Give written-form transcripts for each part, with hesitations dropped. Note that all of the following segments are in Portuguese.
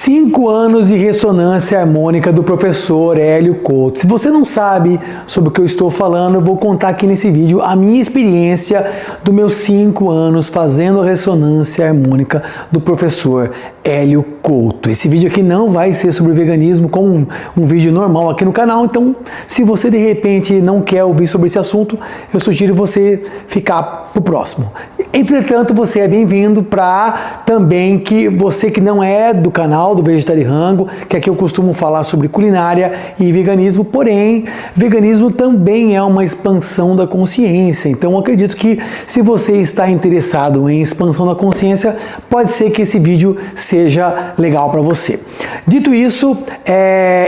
5 anos de ressonância harmônica do professor Hélio Couto. Se você não sabe sobre o que eu estou falando, eu vou contar aqui nesse vídeo a minha experiência dos meus 5 anos fazendo ressonância harmônica do professor Hélio Couto. Esse vídeo aqui não vai ser sobre veganismo como um vídeo normal aqui no canal, então se você de repente não quer ouvir sobre esse assunto, eu sugiro você ficar pro próximo. Entretanto, você é bem-vindo para também que você que não é do canal do Vegetariango, que aqui eu costumo falar sobre culinária e veganismo, porém, veganismo também é uma expansão da consciência. Então, eu acredito que se você está interessado em expansão da consciência, pode ser que esse vídeo seja legal para você. Dito isso,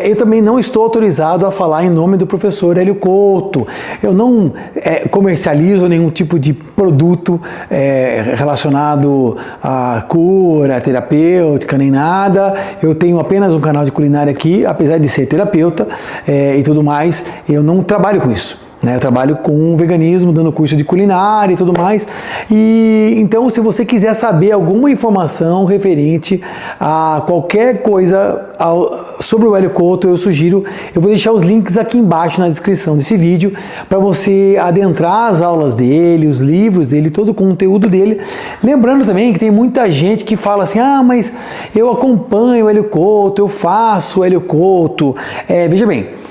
eu também não estou autorizado a falar em nome do professor Hélio Couto. Eu não comercializo nenhum tipo de produto relacionado à cura, terapêutica, nem nada. Eu tenho apenas um canal de culinária aqui, apesar de ser terapeuta e tudo mais, eu não trabalho com isso. Eu trabalho com veganismo, dando curso de culinária e tudo mais. E então, se você quiser saber alguma informação referente a qualquer coisa sobre o Hélio Couto, eu vou deixar os links aqui embaixo na descrição desse vídeo para você adentrar as aulas dele, os livros dele, todo o conteúdo dele. Lembrando também que tem muita gente que fala assim, mas eu acompanho o Hélio Couto, eu faço o Hélio Couto. Veja bem,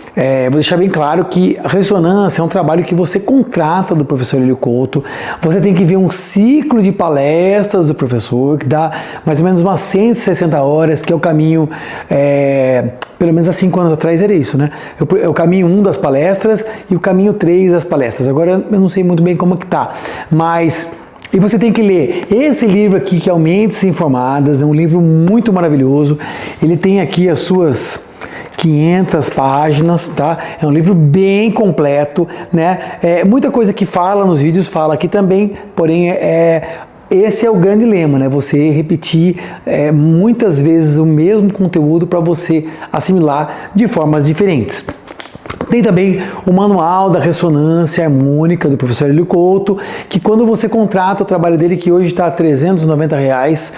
vou deixar bem claro que a ressonância é um trabalho que você contrata do professor Hélio Couto. Você tem que ver um ciclo de palestras do professor, que dá mais ou menos umas 160 horas, que é o caminho, pelo menos há 5 anos atrás era isso, né? É o caminho 1 das palestras e o caminho 3 das palestras. Agora eu não sei muito bem como é que tá, mas... E você tem que ler esse livro aqui, que é o Mentes Informadas, é um livro muito maravilhoso. Ele tem aqui as suas 500 páginas, tá? É um livro bem completo, né? Muita coisa que fala nos vídeos fala aqui também, porém esse é o grande lema, né? Você repetir muitas vezes o mesmo conteúdo para você assimilar de formas diferentes. Tem também o Manual da Ressonância Harmônica do professor Hélio Couto, que quando você contrata o trabalho dele, que hoje está a R$390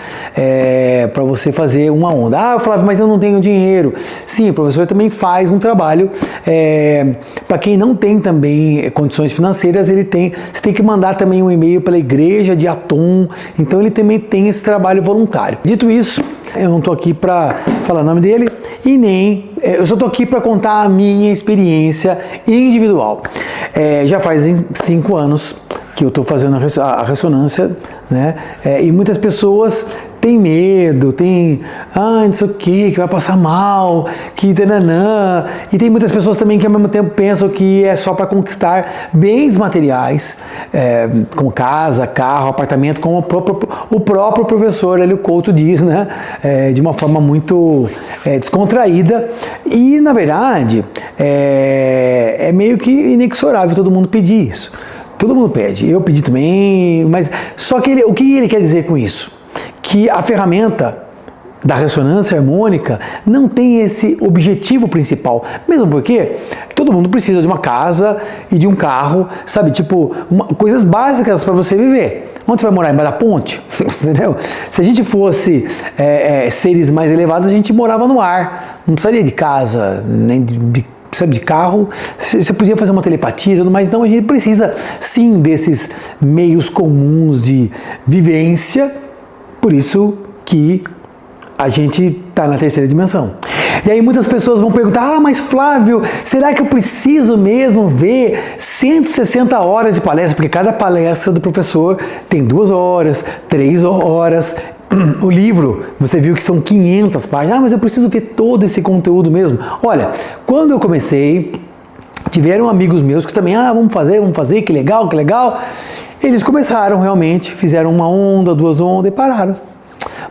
para você fazer uma onda. Flávio, mas eu não tenho dinheiro. Sim, o professor também faz um trabalho. Para quem não tem também condições financeiras, você tem que mandar também um e-mail pela igreja de Atom. Então ele também tem esse trabalho voluntário. Dito isso, eu não estou aqui para falar o nome dele e nem... Eu só estou aqui para contar a minha experiência individual. Já faz 5 anos que eu estou fazendo a ressonância, né? E muitas pessoas têm medo, não sei o que vai passar mal, que tananã. E tem muitas pessoas também que ao mesmo tempo pensam que é só para conquistar bens materiais, como casa, carro, apartamento, como o próprio professor Hélio Couto diz, né? De uma forma muito descontraída. E, na verdade, é meio que inexorável todo mundo pedir isso. Todo mundo pede, eu pedi também, mas só que o que ele quer dizer com isso? Que a ferramenta da ressonância harmônica não tem esse objetivo principal, mesmo porque todo mundo precisa de uma casa e de um carro, sabe, tipo, coisas básicas para você viver. Onde você vai morar? Embaixo da ponte? Entendeu? Se a gente fosse seres mais elevados, a gente morava no ar, não precisaria de casa, nem de carro, você podia fazer uma telepatia e tudo mais. Então a gente precisa sim desses meios comuns de vivência, por isso que a gente está na terceira dimensão. E aí muitas pessoas vão perguntar, mas Flávio, será que eu preciso mesmo ver 160 horas de palestra? Porque cada palestra do professor tem 2 horas, 3 horas. O livro, você viu que são 500 páginas. Mas eu preciso ver todo esse conteúdo mesmo. Olha, quando eu comecei, tiveram amigos meus que também, vamos fazer, que legal. Eles começaram realmente, fizeram 1 onda, 2 ondas e pararam.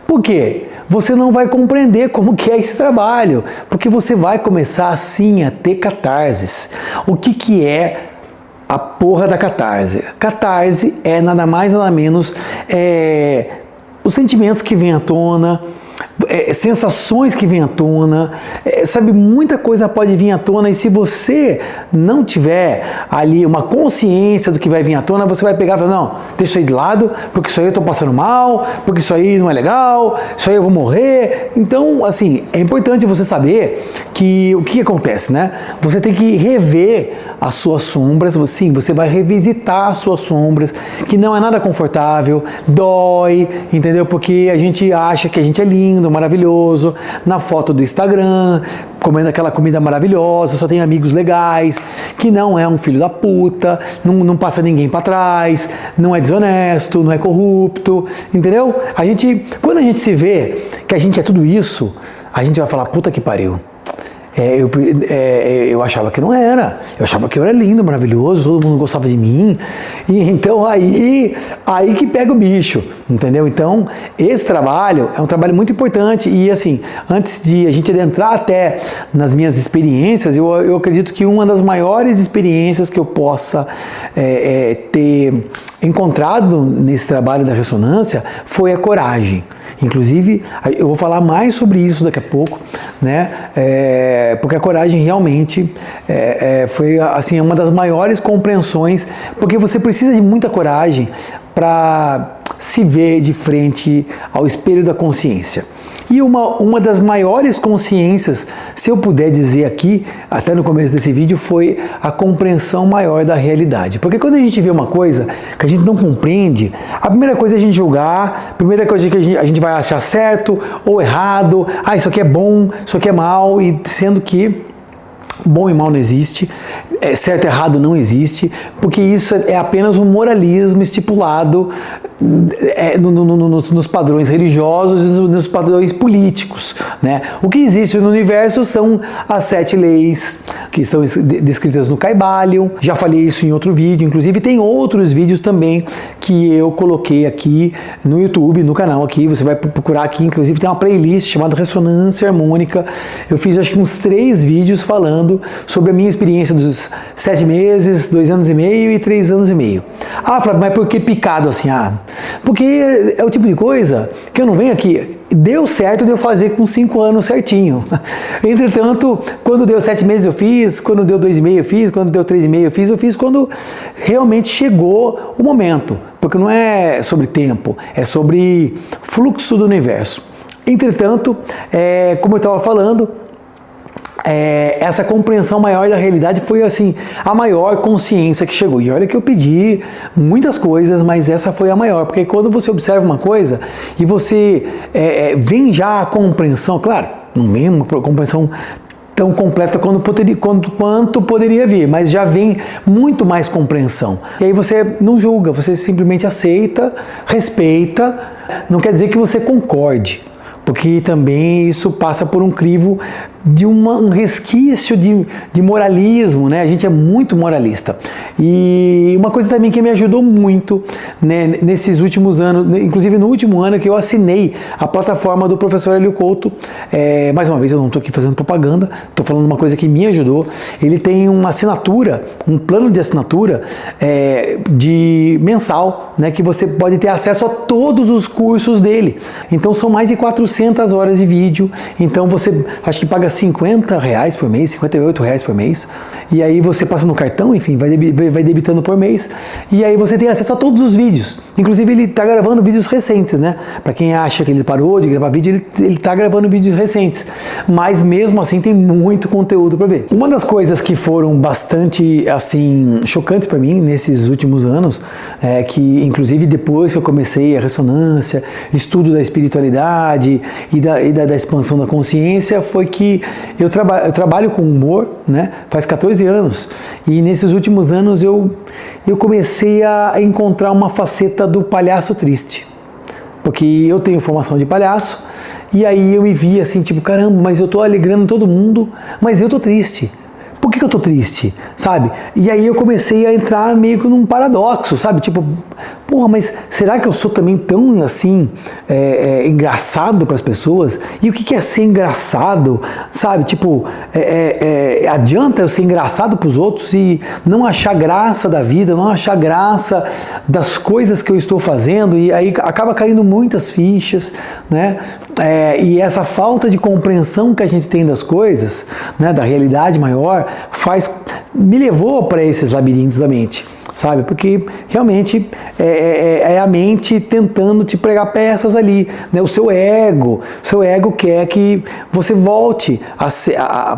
Por quê? Você não vai compreender como que é esse trabalho, porque você vai começar assim a ter catarses. O que é a porra da catarse? Catarse é nada mais nada menos os sentimentos que vêm à tona, sensações que vêm à tona, sabe, muita coisa pode vir à tona, e se você não tiver ali uma consciência do que vai vir à tona, você vai pegar e falar, não, deixa isso aí de lado, porque isso aí eu tô passando mal, porque isso aí não é legal, isso aí eu vou morrer. Então, assim, é importante você saber que o que acontece, né? Você tem que rever as suas sombras, sim, você vai revisitar as suas sombras, que não é nada confortável, dói, entendeu? Porque a gente acha que a gente é lindo, maravilhoso, na foto do Instagram, comendo aquela comida maravilhosa, só tem amigos legais, que não é um filho da puta, não passa ninguém para trás, não é desonesto, não é corrupto, entendeu? Quando a gente se vê que a gente é tudo isso, a gente vai falar, puta que pariu. Eu achava que não era, eu achava que eu era lindo, maravilhoso, todo mundo gostava de mim, e então aí que pega o bicho, entendeu? Então esse trabalho é um trabalho muito importante, e assim, antes de a gente adentrar até nas minhas experiências, eu acredito que uma das maiores experiências que eu possa ter encontrado nesse trabalho da ressonância foi a coragem. Inclusive, eu vou falar mais sobre isso daqui a pouco, né? Porque a coragem realmente foi assim, uma das maiores compreensões, porque você precisa de muita coragem para se ver de frente ao espelho da consciência. E uma das maiores consciências, se eu puder dizer aqui, até no começo desse vídeo, foi a compreensão maior da realidade. Porque quando a gente vê uma coisa que a gente não compreende, a primeira coisa é a gente julgar, a primeira coisa é que a gente vai achar certo ou errado, isso aqui é bom, isso aqui é mal, e sendo que bom e mal não existe, certo e errado não existe, porque isso é apenas um moralismo estipulado nos padrões religiosos e nos padrões políticos, né? O que existe no universo são as 7 leis que estão descritas no Kybalion. Já falei isso em outro vídeo, inclusive tem outros vídeos também que eu coloquei aqui no YouTube, no canal aqui, você vai procurar aqui, inclusive tem uma playlist chamada Ressonância Harmônica. Eu fiz acho que uns 3 vídeos falando sobre a minha experiência dos 7 meses, 2 anos e meio e 3 anos e meio. Flávio, mas por que picado assim? Porque é o tipo de coisa que eu não venho aqui. Deu certo de eu fazer com 5 anos certinho. Entretanto, quando deu 7 meses eu fiz, quando deu 2,5 eu fiz, quando deu 3,5 eu fiz quando realmente chegou o momento. Porque não é sobre tempo, é sobre fluxo do universo. Entretanto, como eu estava falando, essa compreensão maior da realidade foi assim a maior consciência que chegou. E olha que eu pedi muitas coisas, mas essa foi a maior, porque quando você observa uma coisa e você vem já a compreensão, claro, não vem uma compreensão tão completa quanto poderia vir, mas já vem muito mais compreensão. E aí você não julga, você simplesmente aceita, respeita, não quer dizer que você concorde, porque também isso passa por um crivo de um resquício de moralismo, né? A gente é muito moralista. E uma coisa também que me ajudou muito, né, nesses últimos anos, inclusive no último ano que eu assinei a plataforma do professor Hélio Couto, mais uma vez eu não estou aqui fazendo propaganda, estou falando uma coisa que me ajudou. Ele tem uma assinatura, um plano de assinatura de mensal, né, que você pode ter acesso a todos os cursos dele. Então são mais de 400 horas de vídeo, então você acho que paga R$50 por mês, R$58 por mês, e aí você passa no cartão, enfim, vai debitando por mês, e aí você tem acesso a todos os vídeos. Inclusive ele está gravando vídeos recentes, né? Para quem acha que ele parou de gravar vídeo, ele está gravando vídeos recentes, mas mesmo assim tem muito conteúdo para ver. Uma das coisas que foram bastante assim chocantes para mim nesses últimos anos, que inclusive depois que eu comecei a ressonância, estudo da espiritualidade e da expansão da consciência, foi que eu trabalho com humor, né, faz 14 anos, e nesses últimos anos eu comecei a encontrar uma faceta do palhaço triste, porque eu tenho formação de palhaço, e aí eu me vi assim, tipo, caramba, mas eu tô alegrando todo mundo, mas eu tô triste. Por que eu tô triste, sabe? E aí eu comecei a entrar meio que num paradoxo, sabe? Tipo, porra, mas será que eu sou também tão assim engraçado para as pessoas? E o que é ser engraçado, sabe? Tipo, adianta eu ser engraçado para os outros e não achar graça da vida, não achar graça das coisas que eu estou fazendo, e aí acaba caindo muitas fichas, né? E essa falta de compreensão que a gente tem das coisas, né, da realidade maior, me levou para esses labirintos da mente, sabe? Porque realmente é a mente tentando te pregar peças ali, né? O seu ego quer que você volte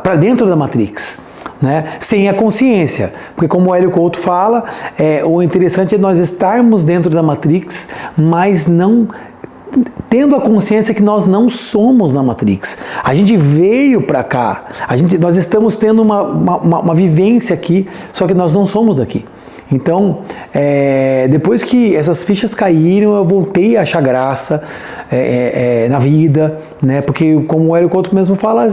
para dentro da Matrix, né? Sem a consciência, porque como o Hélio Couto fala, o interessante é nós estarmos dentro da Matrix, mas não tendo a consciência que nós não somos na Matrix. A gente veio para cá, nós estamos tendo uma vivência aqui, só que nós não somos daqui. Então, depois que essas fichas caíram, eu voltei a achar graça na vida, né? Porque, como o Hélio Couto mesmo fala,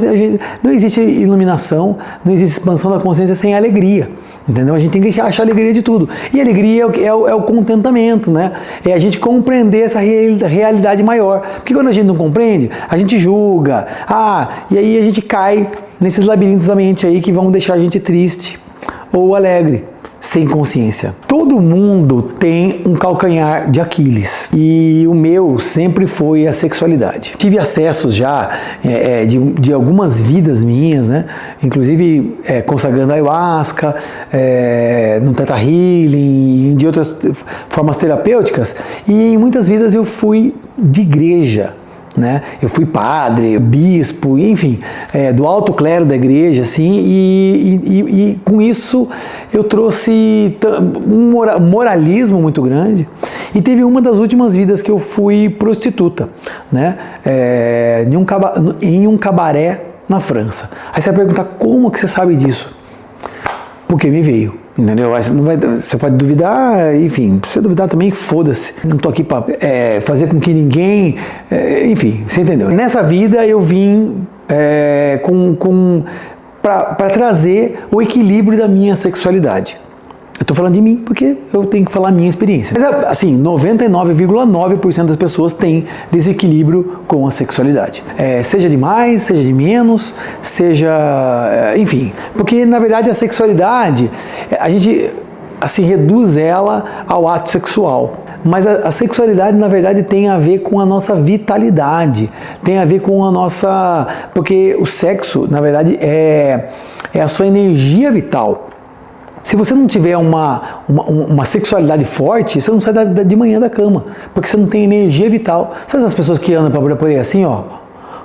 não existe iluminação, não existe expansão da consciência sem alegria. Entendeu? A gente tem que achar alegria de tudo. E alegria é o contentamento, né? É a gente compreender essa realidade maior. Porque quando a gente não compreende, a gente julga. E aí a gente cai nesses labirintos da mente aí que vão deixar a gente triste ou alegre, sem consciência. Todo mundo tem um calcanhar de Aquiles, e o meu sempre foi a sexualidade. Tive acessos já de algumas vidas minhas, né? Inclusive consagrando ayahuasca, no Theta Healing, de outras formas terapêuticas, e em muitas vidas eu fui de igreja, né? Eu fui padre, bispo, enfim, do alto clero da igreja, assim, e com isso eu trouxe um moralismo muito grande. E teve uma das últimas vidas que eu fui prostituta, né? Em um cabaré na França. Aí você vai perguntar, como que você sabe disso? Porque me veio. Entendeu? Você pode duvidar, enfim, se você duvidar também, foda-se. Não tô aqui para fazer com que ninguém, enfim, você entendeu? Nessa vida eu vim para trazer o equilíbrio da minha sexualidade. Eu tô falando de mim porque eu tenho que falar a minha experiência. Mas assim, 99,9% das pessoas têm desequilíbrio com a sexualidade. Seja de mais, seja de menos, seja... enfim, porque na verdade a sexualidade, a gente assim, reduz ela ao ato sexual. Mas a sexualidade, na verdade, tem a ver com a nossa vitalidade, tem a ver com a nossa... Porque o sexo, na verdade, é a sua energia vital. Se você não tiver uma sexualidade forte, você não sai de manhã da cama, porque você não tem energia vital. Sabe essas pessoas que andam por aí assim, ó,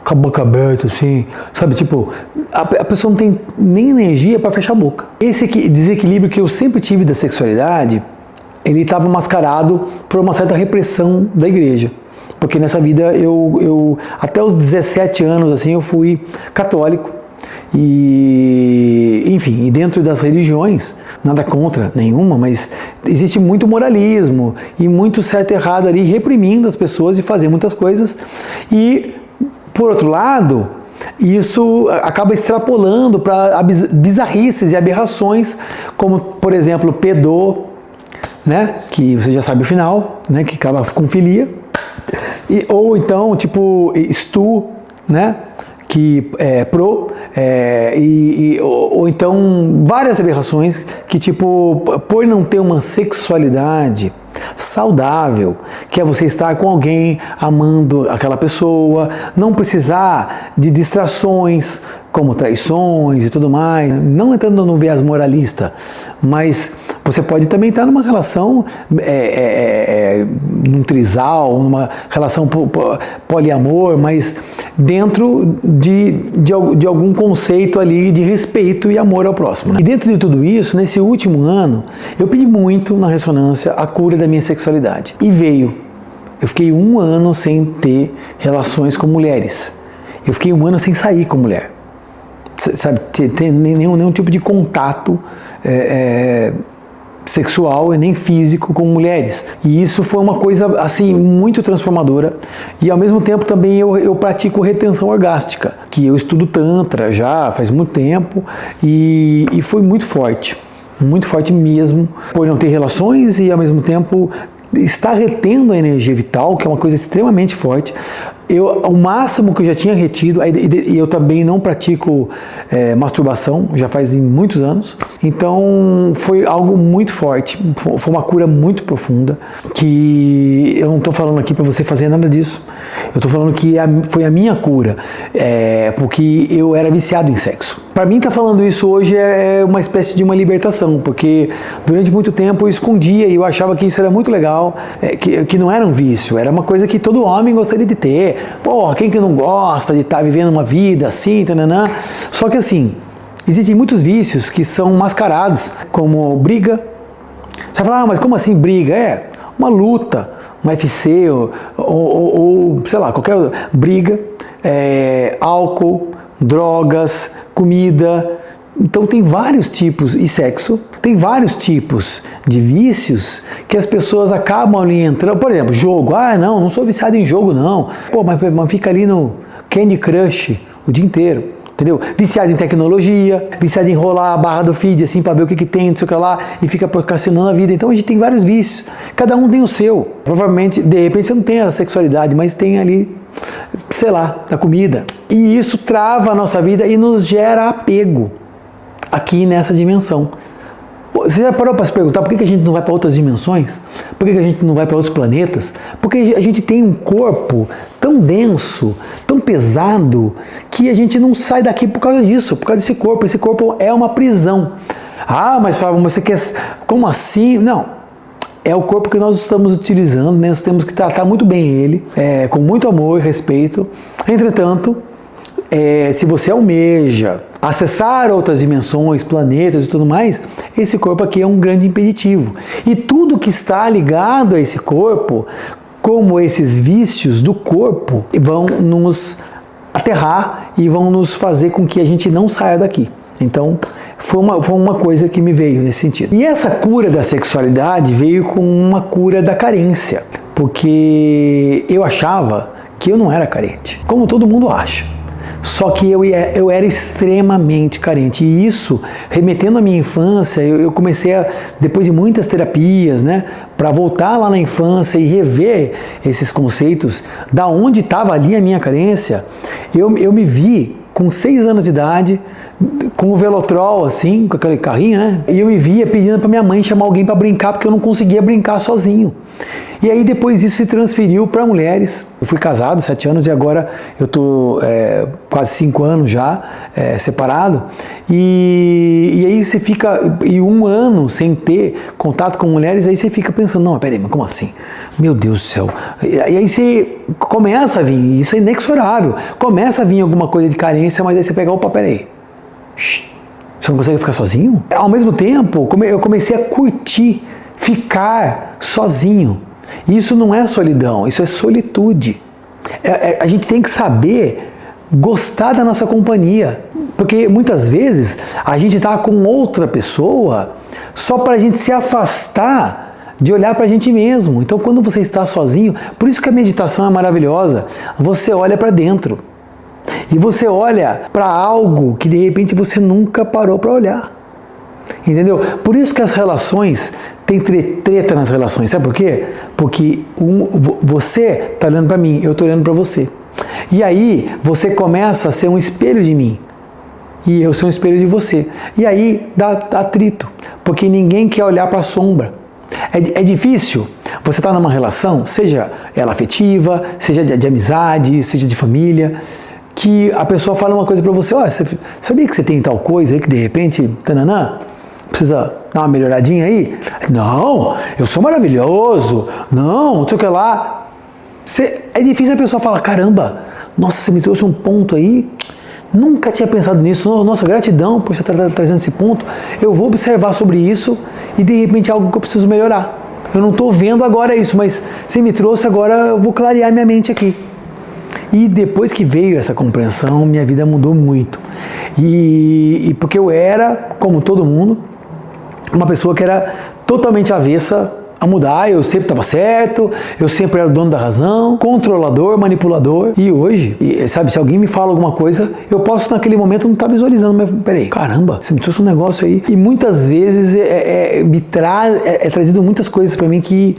com a boca aberta assim, sabe, tipo, a pessoa não tem nem energia para fechar a boca. Esse desequilíbrio que eu sempre tive da sexualidade, ele estava mascarado por uma certa repressão da igreja. Porque nessa vida, eu até os 17 anos, assim, eu fui católico. E, enfim, e dentro das religiões, nada contra nenhuma, mas existe muito moralismo e muito certo e errado ali, reprimindo as pessoas de fazer muitas coisas. E, por outro lado, isso acaba extrapolando para bizarrices e aberrações, como, por exemplo, pedô, né, que você já sabe o final, né, que acaba com filia, ou então, tipo, estu, né, que ou então várias aberrações que, tipo, por não ter uma sexualidade saudável, que é você estar com alguém amando aquela pessoa, não precisar de distrações como traições e tudo mais, não entrando no viés moralista, mas você pode também estar numa relação, num trisal, numa relação poliamor, mas dentro de algum conceito ali de respeito e amor ao próximo, né? E dentro de tudo isso, nesse último ano, eu pedi muito na ressonância a cura da minha sexualidade. E veio. Eu fiquei 1 ano sem ter relações com mulheres. Eu fiquei 1 ano sem sair com mulher. Sabe, ter nenhum tipo de contato sexual e nem físico com mulheres. E isso foi uma coisa assim muito transformadora. E ao mesmo tempo também eu pratico retenção orgástica, que eu estudo Tantra já faz muito tempo, e foi muito forte mesmo, por não ter relações e ao mesmo tempo está retendo a energia vital, que é uma coisa extremamente forte. O máximo que eu já tinha retido, e eu também não pratico masturbação, já faz muitos anos, então foi algo muito forte, foi uma cura muito profunda, que eu não estou falando aqui para você fazer nada disso, eu estou falando que foi a minha cura, porque eu era viciado em sexo. Para mim, estar falando isso hoje é uma espécie de uma libertação, porque durante muito tempo eu escondia e eu achava que isso era muito legal, que não era um vício, era uma coisa que todo homem gostaria de ter. Pô, quem que não gosta de estar vivendo uma vida assim, tananã? Só que assim, existem muitos vícios que são mascarados, como briga. Você vai falar, mas como assim briga? Uma luta, um UFC, ou sei lá, qualquer briga, álcool, drogas, comida. Então tem vários tipos, e sexo, tem vários tipos de vícios que as pessoas acabam ali entrando. Por exemplo, jogo. Não sou viciado em jogo não. Pô, mas fica ali no Candy Crush o dia inteiro, entendeu? Viciado em tecnologia, viciado em enrolar a barra do feed assim para ver o que tem, não sei o que lá, e fica procrastinando a vida. Então a gente tem vários vícios, cada um tem o seu. Provavelmente, de repente você não tem a sexualidade, mas tem ali, sei lá, da comida. E isso trava a nossa vida e nos gera apego aqui nessa dimensão. Você já parou para se perguntar por que a gente não vai para outras dimensões? Por que a gente não vai para outros planetas? Porque a gente tem um corpo tão denso, tão pesado, que a gente não sai daqui por causa disso, por causa desse corpo. Esse corpo é uma prisão. Mas Fábio, você quer... Como assim? Não. É o corpo que nós estamos utilizando, né? Nós temos que tratar muito bem ele, com muito amor e respeito. Entretanto, se você almeja acessar outras dimensões, planetas e tudo mais, esse corpo aqui é um grande impeditivo. E tudo que está ligado a esse corpo, como esses vícios do corpo, vão nos aterrar e vão nos fazer com que a gente não saia daqui. Então, foi uma coisa que me veio nesse sentido. E essa cura da sexualidade veio com uma cura da carência, porque eu achava que eu não era carente, como todo mundo acha. Só que eu era extremamente carente, e isso, remetendo à minha infância, eu comecei depois de muitas terapias, né, para voltar lá na infância e rever esses conceitos, da onde estava ali a minha carência. Eu me vi com 6 anos de idade, com o Velotrol, assim, com aquele carrinho, né, e eu me via pedindo para minha mãe chamar alguém para brincar, porque eu não conseguia brincar sozinho. E aí depois isso se transferiu para mulheres. Eu fui casado 7 anos e agora eu estou quase 5 anos já separado. E aí você fica 1 ano sem ter contato com mulheres, aí você fica pensando, não, peraí, mas como assim? Meu Deus do céu. E aí você começa a vir, isso é inexorável, começa a vir alguma coisa de carência, mas aí você pega, opa, peraí, você não consegue ficar sozinho? Ao mesmo tempo, eu comecei a curtir ficar sozinho. Isso não é solidão, isso é solitude. A gente tem que saber gostar da nossa companhia, porque muitas vezes a gente está com outra pessoa só para a gente se afastar de olhar para a gente mesmo. Então, quando você está sozinho, por isso que a meditação é maravilhosa, você olha para dentro e você olha para algo que de repente você nunca parou para olhar. Entendeu? Por isso que as relações, tem treta nas relações, sabe por quê? Porque você está olhando para mim, eu estou olhando para você. E aí você começa a ser um espelho de mim, e eu sou um espelho de você. E aí dá atrito, porque ninguém quer olhar para a sombra. É difícil você estar numa relação, seja ela afetiva, seja de amizade, seja de família, que a pessoa fala uma coisa para você, você sabia que você tem tal coisa aí que de repente, tananã, precisa dar uma melhoradinha aí? Não, eu sou maravilhoso, não sei o que lá. É difícil a pessoa falar, caramba, nossa, você me trouxe um ponto aí, nunca tinha pensado nisso, nossa, gratidão por você estar trazendo esse ponto, eu vou observar sobre isso e de repente é algo que eu preciso melhorar. Eu não estou vendo agora isso, mas você me trouxe agora, eu vou clarear minha mente aqui. E depois que veio essa compreensão, minha vida mudou muito. E porque eu era, como todo mundo, uma pessoa que era totalmente avessa a mudar, eu sempre estava certo, eu sempre era o dono da razão, controlador, manipulador. E hoje, sabe, se alguém me fala alguma coisa, eu posso naquele momento não estar visualizando, mas peraí, caramba, você me trouxe um negócio aí. E muitas vezes é trazido muitas coisas para mim que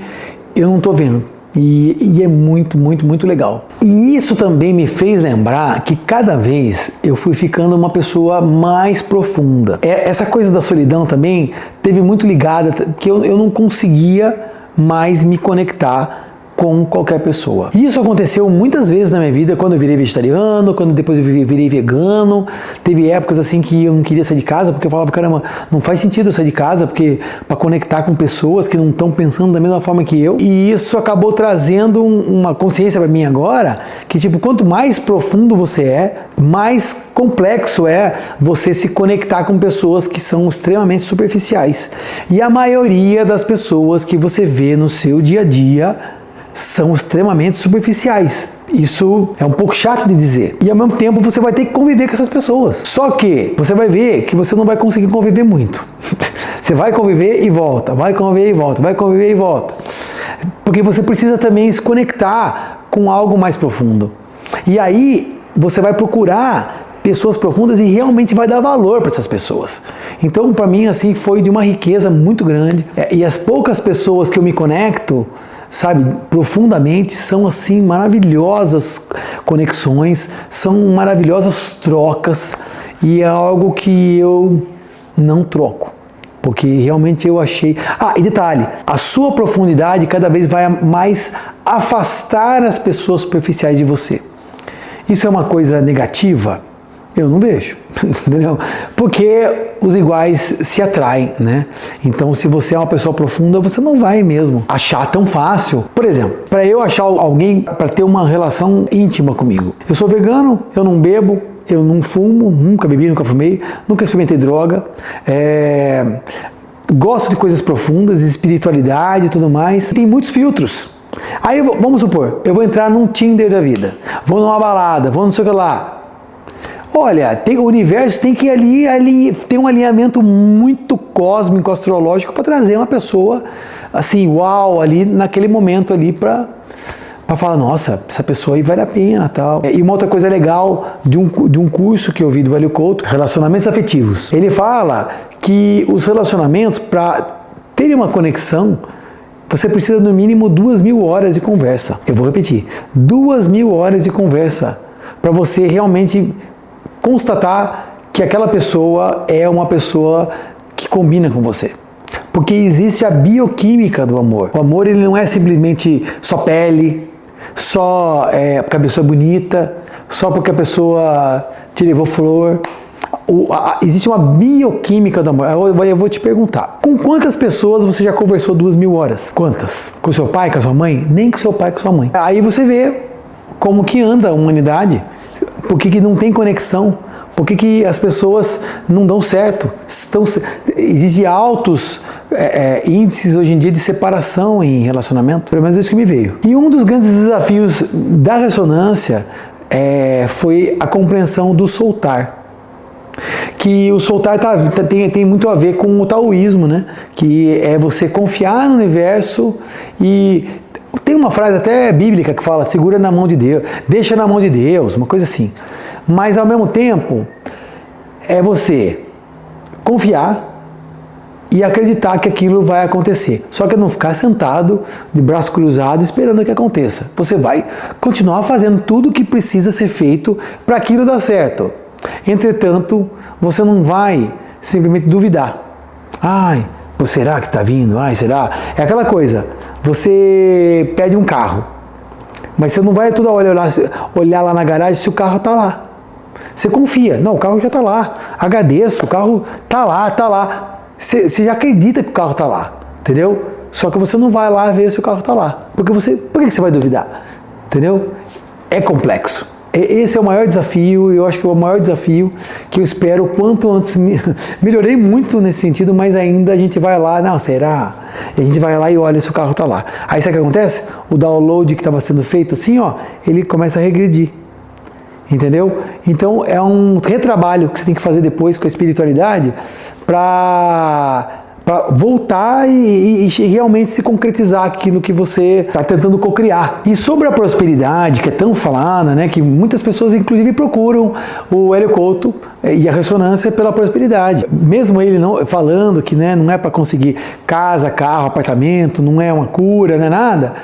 eu não tô vendo. E é muito, muito, muito legal. E isso também me fez lembrar que cada vez eu fui ficando uma pessoa mais profunda. Essa coisa da solidão também teve muito ligada, que eu não conseguia mais me conectar com qualquer pessoa. Isso aconteceu muitas vezes na minha vida, quando eu virei vegetariano, quando depois eu virei vegano. Teve épocas assim que eu não queria sair de casa, porque eu falava, caramba, não faz sentido eu sair de casa, porque para conectar com pessoas que não estão pensando da mesma forma que eu. E isso acabou trazendo uma consciência para mim agora, que tipo, quanto mais profundo você é, mais complexo é você se conectar com pessoas que são extremamente superficiais. E a maioria das pessoas que você vê no seu dia a dia são extremamente superficiais. Isso é um pouco chato de dizer. E ao mesmo tempo você vai ter que conviver com essas pessoas. Só que você vai ver que você não vai conseguir conviver muito. Você vai conviver e volta, vai conviver e volta, vai conviver e volta. Porque você precisa também se conectar com algo mais profundo. E aí você vai procurar pessoas profundas e realmente vai dar valor para essas pessoas. Então, para mim, assim, foi de uma riqueza muito grande. E as poucas pessoas que eu me conecto, sabe, profundamente, são assim maravilhosas conexões, são maravilhosas trocas, e é algo que eu não troco, porque realmente eu achei... e detalhe, a sua profundidade cada vez vai mais afastar as pessoas superficiais de você. Isso é uma coisa negativa? Eu não vejo, entendeu? Porque os iguais se atraem, né? Então, se você é uma pessoa profunda, você não vai mesmo achar tão fácil. Por exemplo, para eu achar alguém para ter uma relação íntima comigo, eu sou vegano, eu não bebo, eu não fumo, nunca bebi, nunca fumei, nunca experimentei droga, gosto de coisas profundas, de espiritualidade e tudo mais. Tem muitos filtros. Aí, vamos supor, eu vou entrar num Tinder da vida, vou numa balada, vou não sei o que lá. Olha, o universo tem que ali tem um alinhamento muito cósmico, astrológico, para trazer uma pessoa assim, uau, ali naquele momento ali para falar, nossa, essa pessoa aí vale a pena, tal. E uma outra coisa legal de um curso que eu vi do Hélio Couto, relacionamentos afetivos. Ele fala que os relacionamentos, para terem uma conexão, você precisa no mínimo 2.000 horas de conversa. Eu vou repetir, 2.000 horas de conversa para você realmente constatar que aquela pessoa é uma pessoa que combina com você. Porque existe a bioquímica do amor. O amor, ele não é simplesmente só pele, só porque a pessoa é bonita, só porque a pessoa te levou flor. Existe uma bioquímica do amor. Eu vou te perguntar, com quantas pessoas você já conversou 2.000 horas? Quantas? Com seu pai, com a sua mãe? Nem com seu pai, com sua mãe. Aí você vê como que anda a humanidade. Por que não tem conexão? Por que as pessoas não dão certo? Existem altos índices hoje em dia de separação em relacionamento, pelo menos isso que me veio. E um dos grandes desafios da ressonância foi a compreensão do soltar. Que o soltar tem muito a ver com o taoísmo, né? Que é você confiar no universo e... Tem uma frase até bíblica que fala, segura na mão de Deus, deixa na mão de Deus, uma coisa assim. Mas ao mesmo tempo, é você confiar e acreditar que aquilo vai acontecer. Só que não ficar sentado, de braço cruzado, esperando que aconteça. Você vai continuar fazendo tudo o que precisa ser feito para aquilo dar certo. Entretanto, você não vai simplesmente duvidar. Será que está vindo? Será? É aquela coisa, você pede um carro, mas você não vai toda hora olhar lá na garagem se o carro está lá. Você confia, não, o carro já está lá, agradeço, o carro está lá. Você já acredita que o carro está lá, entendeu? Só que você não vai lá ver se o carro está lá. Por que você vai duvidar? Entendeu? É complexo. Esse é o maior desafio, eu acho que é o maior desafio que eu espero quanto antes. Melhorei muito nesse sentido, mas ainda a gente vai lá, não, será? E a gente vai lá e olha se o carro está lá. Aí sabe o que acontece? O download que estava sendo feito assim, ele começa a regredir. Entendeu? Então é um retrabalho que você tem que fazer depois com a espiritualidade para para voltar e realmente se concretizar aquilo que você está tentando cocriar. E sobre a prosperidade, que é tão falada, né, que muitas pessoas inclusive procuram o Hélio Couto e a ressonância pela prosperidade. Mesmo ele não falando que, né, não é para conseguir casa, carro, apartamento, não é uma cura, não é nada,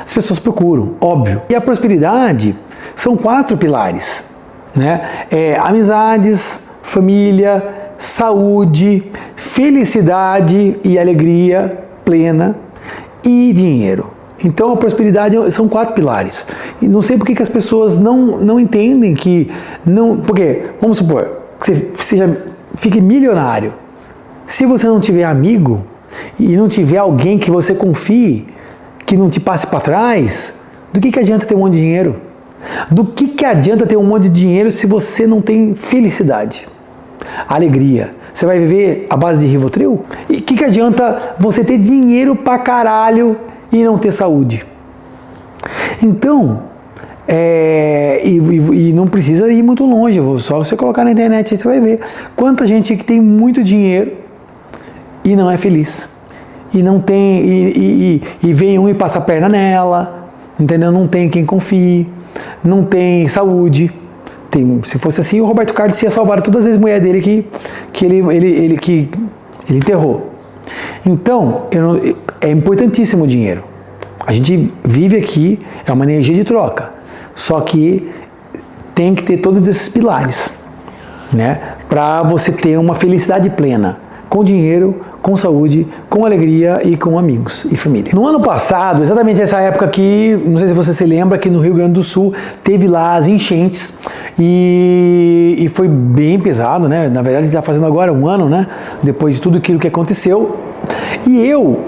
as pessoas procuram, óbvio. E a prosperidade são 4 pilares, né? Amizades, família, saúde, felicidade e alegria plena e dinheiro. Então a prosperidade são 4 pilares. E não sei por que as pessoas não entendem que não. Porque, vamos supor, que você fique milionário. Se você não tiver amigo e não tiver alguém que você confie, que não te passe para trás, do que adianta ter um monte de dinheiro? Do que adianta ter um monte de dinheiro se você não tem felicidade, alegria? Você vai viver à base de Rivotril? E o que adianta você ter dinheiro pra caralho e não ter saúde? Então, e não precisa ir muito longe, só você colocar na internet aí você vai ver quanta gente que tem muito dinheiro e não é feliz. E não tem, e vem um e passa a perna nela, entendeu? Não tem quem confie, não tem saúde. Se fosse assim, o Roberto Carlos tinha salvado todas as mulheres dele que ele enterrou. Então, é importantíssimo o dinheiro. A gente vive aqui, é uma energia de troca. Só que tem que ter todos esses pilares, né? Para você ter uma felicidade plena. Com dinheiro, com saúde, com alegria e com amigos e família. No ano passado, exatamente essa época aqui, não sei se você se lembra, que no Rio Grande do Sul teve lá as enchentes e foi bem pesado, né? Na verdade, está fazendo agora 1 ano, né? Depois de tudo aquilo que aconteceu. E eu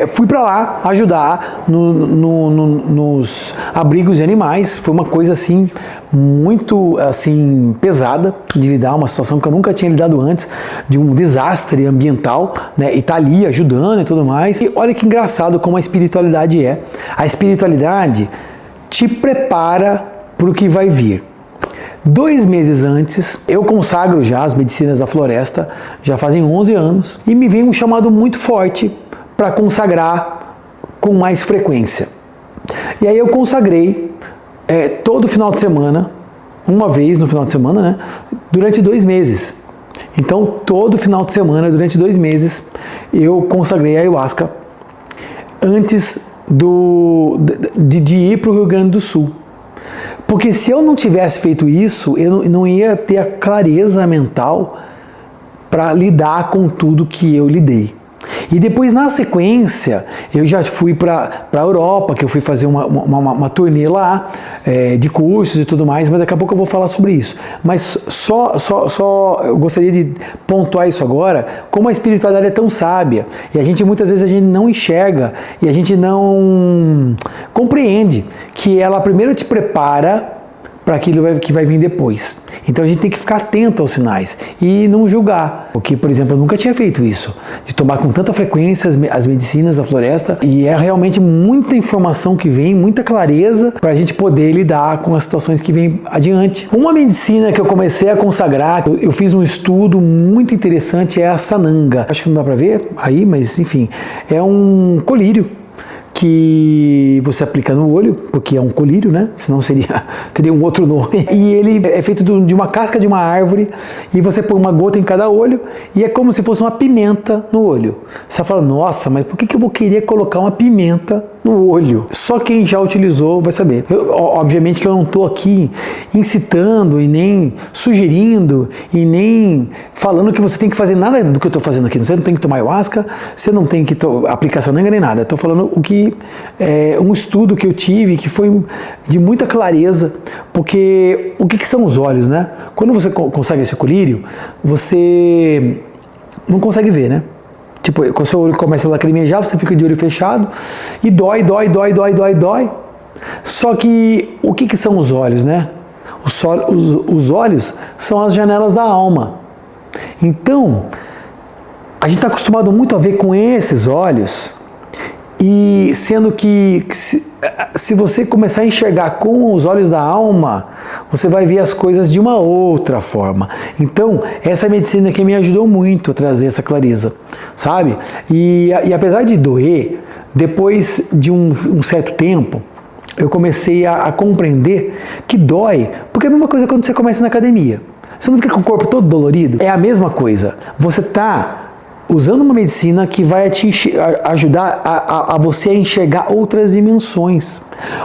fui para lá ajudar nos abrigos de animais. Foi uma coisa assim muito assim pesada de lidar, uma situação que eu nunca tinha lidado antes, de um desastre ambiental, né? E tá ali ajudando e tudo mais. E olha que engraçado como a espiritualidade é. A espiritualidade te prepara para o que vai vir. 2 meses antes, eu consagro já as medicinas da floresta, já fazem 11 anos, e me vem um chamado muito forte para consagrar com mais frequência. E aí eu consagrei todo final de semana, uma vez no final de semana, né, durante 2 meses. Então, todo final de semana, durante 2 meses, eu consagrei a ayahuasca antes de ir para o Rio Grande do Sul. Porque se eu não tivesse feito isso, eu não ia ter a clareza mental para lidar com tudo que eu lidei. E depois, na sequência, eu já fui para a Europa, que eu fui fazer uma turnê lá, de cursos e tudo mais, mas daqui a pouco eu vou falar sobre isso. Mas só eu gostaria de pontuar isso agora, como a espiritualidade é tão sábia, e a gente muitas vezes não enxerga, e a gente não compreende que ela primeiro te prepara para aquilo que vai vir depois. Então a gente tem que ficar atento aos sinais e não julgar. Porque, por exemplo, eu nunca tinha feito isso, de tomar com tanta frequência as medicinas da floresta, e é realmente muita informação que vem, muita clareza para a gente poder lidar com as situações que vêm adiante. Uma medicina que eu comecei a consagrar, eu fiz um estudo muito interessante, é a Sananga. Acho que não dá para ver aí, mas enfim, é um colírio que você aplica no olho, porque é um colírio, né? Senão teria um outro nome. E ele é feito de uma casca de uma árvore, e você põe uma gota em cada olho, e é como se fosse uma pimenta no olho. Você fala, nossa, mas por que eu vou querer colocar uma pimenta no olho? Só quem já utilizou vai saber. Obviamente que eu não estou aqui incitando e nem sugerindo e nem falando que você tem que fazer nada do que eu estou fazendo aqui. Você não tem que tomar ayahuasca, você não tem que aplicar sananga nem nada. Estou falando um estudo que eu tive que foi de muita clareza, porque o que são os olhos, né? Quando você consegue esse colírio, você não consegue ver, né? Tipo, quando o seu olho começa a lacrimejar, você fica de olho fechado e dói. Só que o que são os olhos, né? Os olhos são as janelas da alma. Então, a gente está acostumado muito a ver com esses olhos E sendo que se você começar a enxergar com os olhos da alma, você vai ver as coisas de uma outra forma. Então, essa medicina aqui me ajudou muito a trazer essa clareza, sabe? E apesar de doer, depois de um certo tempo, eu comecei a compreender que dói, porque é a mesma coisa quando você começa na academia. Você não fica com o corpo todo dolorido? É a mesma coisa. Você está usando uma medicina que vai te ajudar a você a enxergar outras dimensões,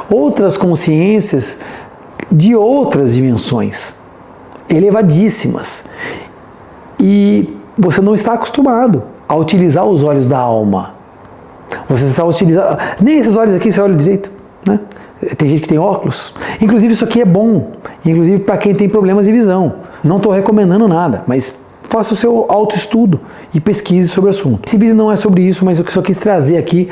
outras consciências de outras dimensões, elevadíssimas. E você não está acostumado a utilizar os olhos da alma. Você está utilizando... Nem esses olhos aqui você olha direito, né? Tem gente que tem óculos. Inclusive isso aqui é bom, inclusive para quem tem problemas de visão. Não estou recomendando nada, mas faça o seu autoestudo e pesquise sobre o assunto. Esse vídeo não é sobre isso, mas eu só quis trazer aqui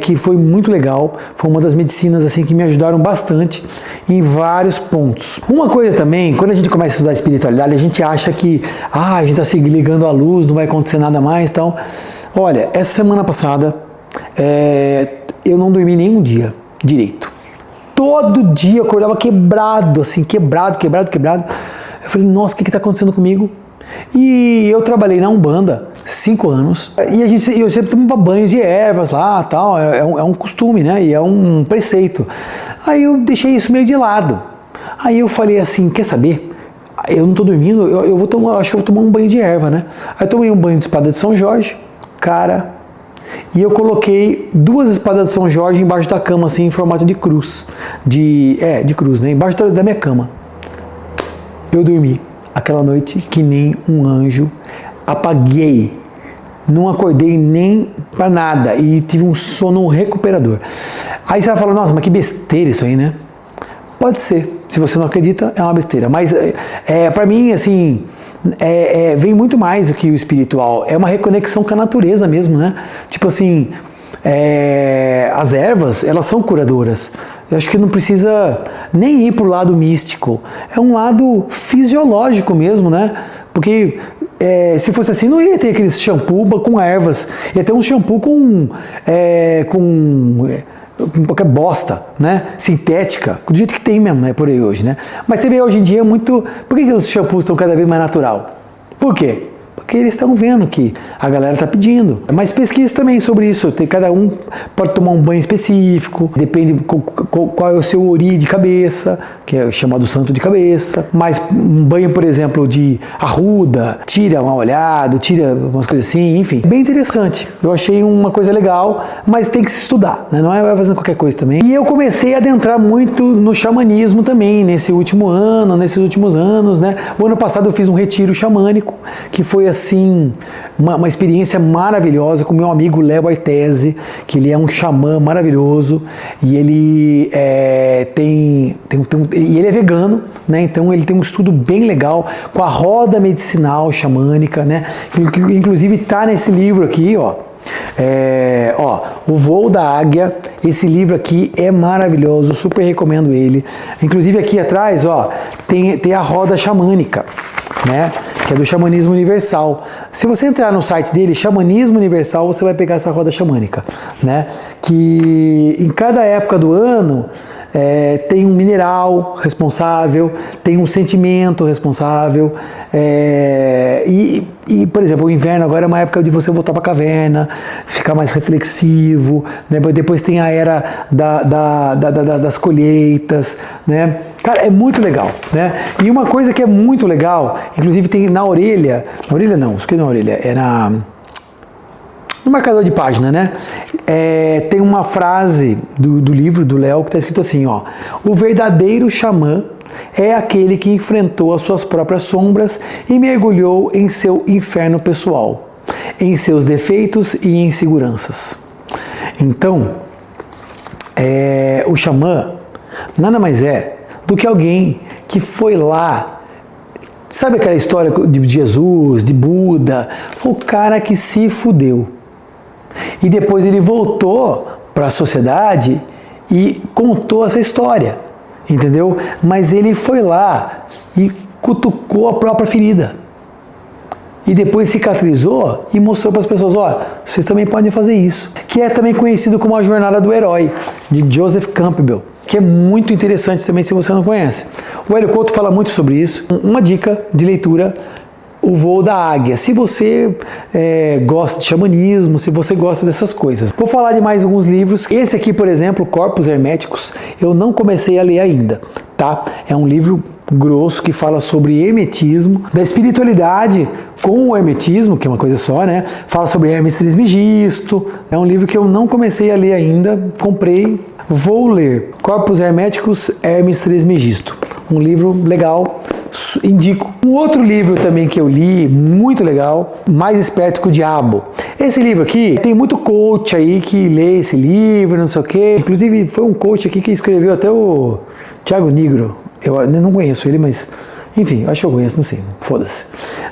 que foi muito legal. Foi uma das medicinas assim que me ajudaram bastante em vários pontos. Uma coisa também, quando a gente começa a estudar espiritualidade, a gente acha que a gente está se ligando à luz, não vai acontecer nada mais. Então, olha, essa semana passada eu não dormi nenhum dia direito. Todo dia eu acordava quebrado, assim, quebrado. Eu falei, nossa, o que está acontecendo comigo? E eu trabalhei na Umbanda 5 anos e eu sempre tomava banhos de ervas lá, tal, é um costume, né? E é um preceito. Aí eu deixei isso meio de lado. Aí eu falei assim, quer saber? Eu não estou dormindo, acho que eu vou tomar um banho de erva, né? Aí eu tomei um banho de espada de São Jorge, cara, e eu coloquei 2 espadas de São Jorge embaixo da cama, assim, em formato de cruz, de cruz, né? Embaixo da minha cama. Eu dormi aquela noite que nem um anjo, apaguei, não acordei nem para nada e tive um sono recuperador. Aí você vai falar, nossa, mas que besteira isso aí, né? Pode ser, se você não acredita, é uma besteira, mas para mim, assim, vem muito mais do que o espiritual, é uma reconexão com a natureza mesmo, né? Tipo assim, as ervas, elas são curadoras. Eu acho que não precisa nem ir para o lado místico, é um lado fisiológico mesmo, né? Porque se fosse assim, não ia ter aquele shampoo com ervas, ia ter um shampoo com qualquer bosta, né? Sintética, do jeito que tem mesmo, né? Por aí hoje, né? Mas você vê hoje em dia muito... Por que os shampoos estão cada vez mais natural? Por quê? Porque eles estão vendo que a galera está pedindo. Mas pesquisa também sobre isso. Cada um pode tomar um banho específico, depende qual é o seu ori de cabeça, que é chamado santo de cabeça. Mas um banho, por exemplo, de arruda, tira mal olhado, tira umas coisas assim, enfim. Bem interessante. Eu achei uma coisa legal, mas tem que se estudar, né? Não é fazendo qualquer coisa também. E eu comecei a adentrar muito no xamanismo também, nesses últimos anos, né? O ano passado eu fiz um retiro xamânico, que foi assim, uma experiência maravilhosa com meu amigo Léo Artese, que ele é um xamã maravilhoso e ele e ele é vegano, né? Então ele tem um estudo bem legal com a roda medicinal xamânica, né? Inclusive está nesse livro aqui, ó. O Voo da Águia. Esse livro aqui é maravilhoso, super recomendo ele. Inclusive aqui atrás, ó, tem a roda xamânica, né? Que é do Xamanismo Universal. Se você entrar no site dele, Xamanismo Universal, você vai pegar essa roda xamânica, né? Que em cada época do ano tem um mineral responsável, tem um sentimento responsável, por exemplo, o inverno agora é uma época de você voltar para a caverna, ficar mais reflexivo, né? Depois tem a era das colheitas, né? Cara, é muito legal, né? E uma coisa que é muito legal, inclusive tem na orelha não, isso aqui não é na orelha, é no marcador de página, né? Tem uma frase do livro do Léo que está escrito assim, ó: o verdadeiro xamã é aquele que enfrentou as suas próprias sombras e mergulhou em seu inferno pessoal, em seus defeitos e inseguranças. Então, o xamã nada mais é do que alguém que foi lá. Sabe aquela história de Jesus, de Buda? O cara que se fudeu. E depois ele voltou para a sociedade e contou essa história, entendeu? Mas ele foi lá e cutucou a própria ferida. e depois cicatrizou e mostrou para as pessoas, ó, vocês também podem fazer isso. Que é também conhecido como A Jornada do Herói, de Joseph Campbell, que é muito interessante também se você não conhece. O Hélio Couto fala muito sobre isso. Uma dica de leitura, O Voo da Águia, se você gosta de xamanismo, se você gosta dessas coisas. Vou falar de mais alguns livros. Esse aqui, por exemplo, Corpos Herméticos, eu não comecei a ler ainda, tá? É um livro grosso que fala sobre hermetismo, da espiritualidade com o hermetismo, que é uma coisa só, né? Fala sobre Hermes Trismegisto. É um livro que eu não comecei a ler ainda, comprei, vou ler. Corpos Herméticos, Hermes Trismegisto. Um livro legal, indico. Um outro livro também que eu li, muito legal, Mais Esperto que o Diabo. Esse livro aqui, tem muito coach aí que lê esse livro, não sei o quê. Inclusive, foi um coach aqui que escreveu até o Thiago Nigro. Eu não conheço ele, mas enfim, acho que eu conheço, não sei, foda-se.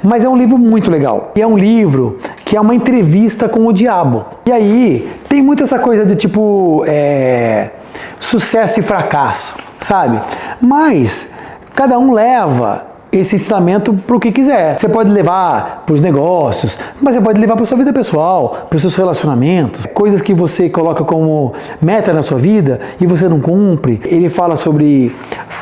Mas é um livro muito legal. E é um livro que é uma entrevista com o diabo. E aí, tem muito essa coisa do tipo, sucesso e fracasso, sabe? Mas cada um leva esse ensinamento para o que quiser. Você pode levar para os negócios, mas você pode levar para a sua vida pessoal, para os seus relacionamentos, coisas que você coloca como meta na sua vida e você não cumpre. Ele fala sobre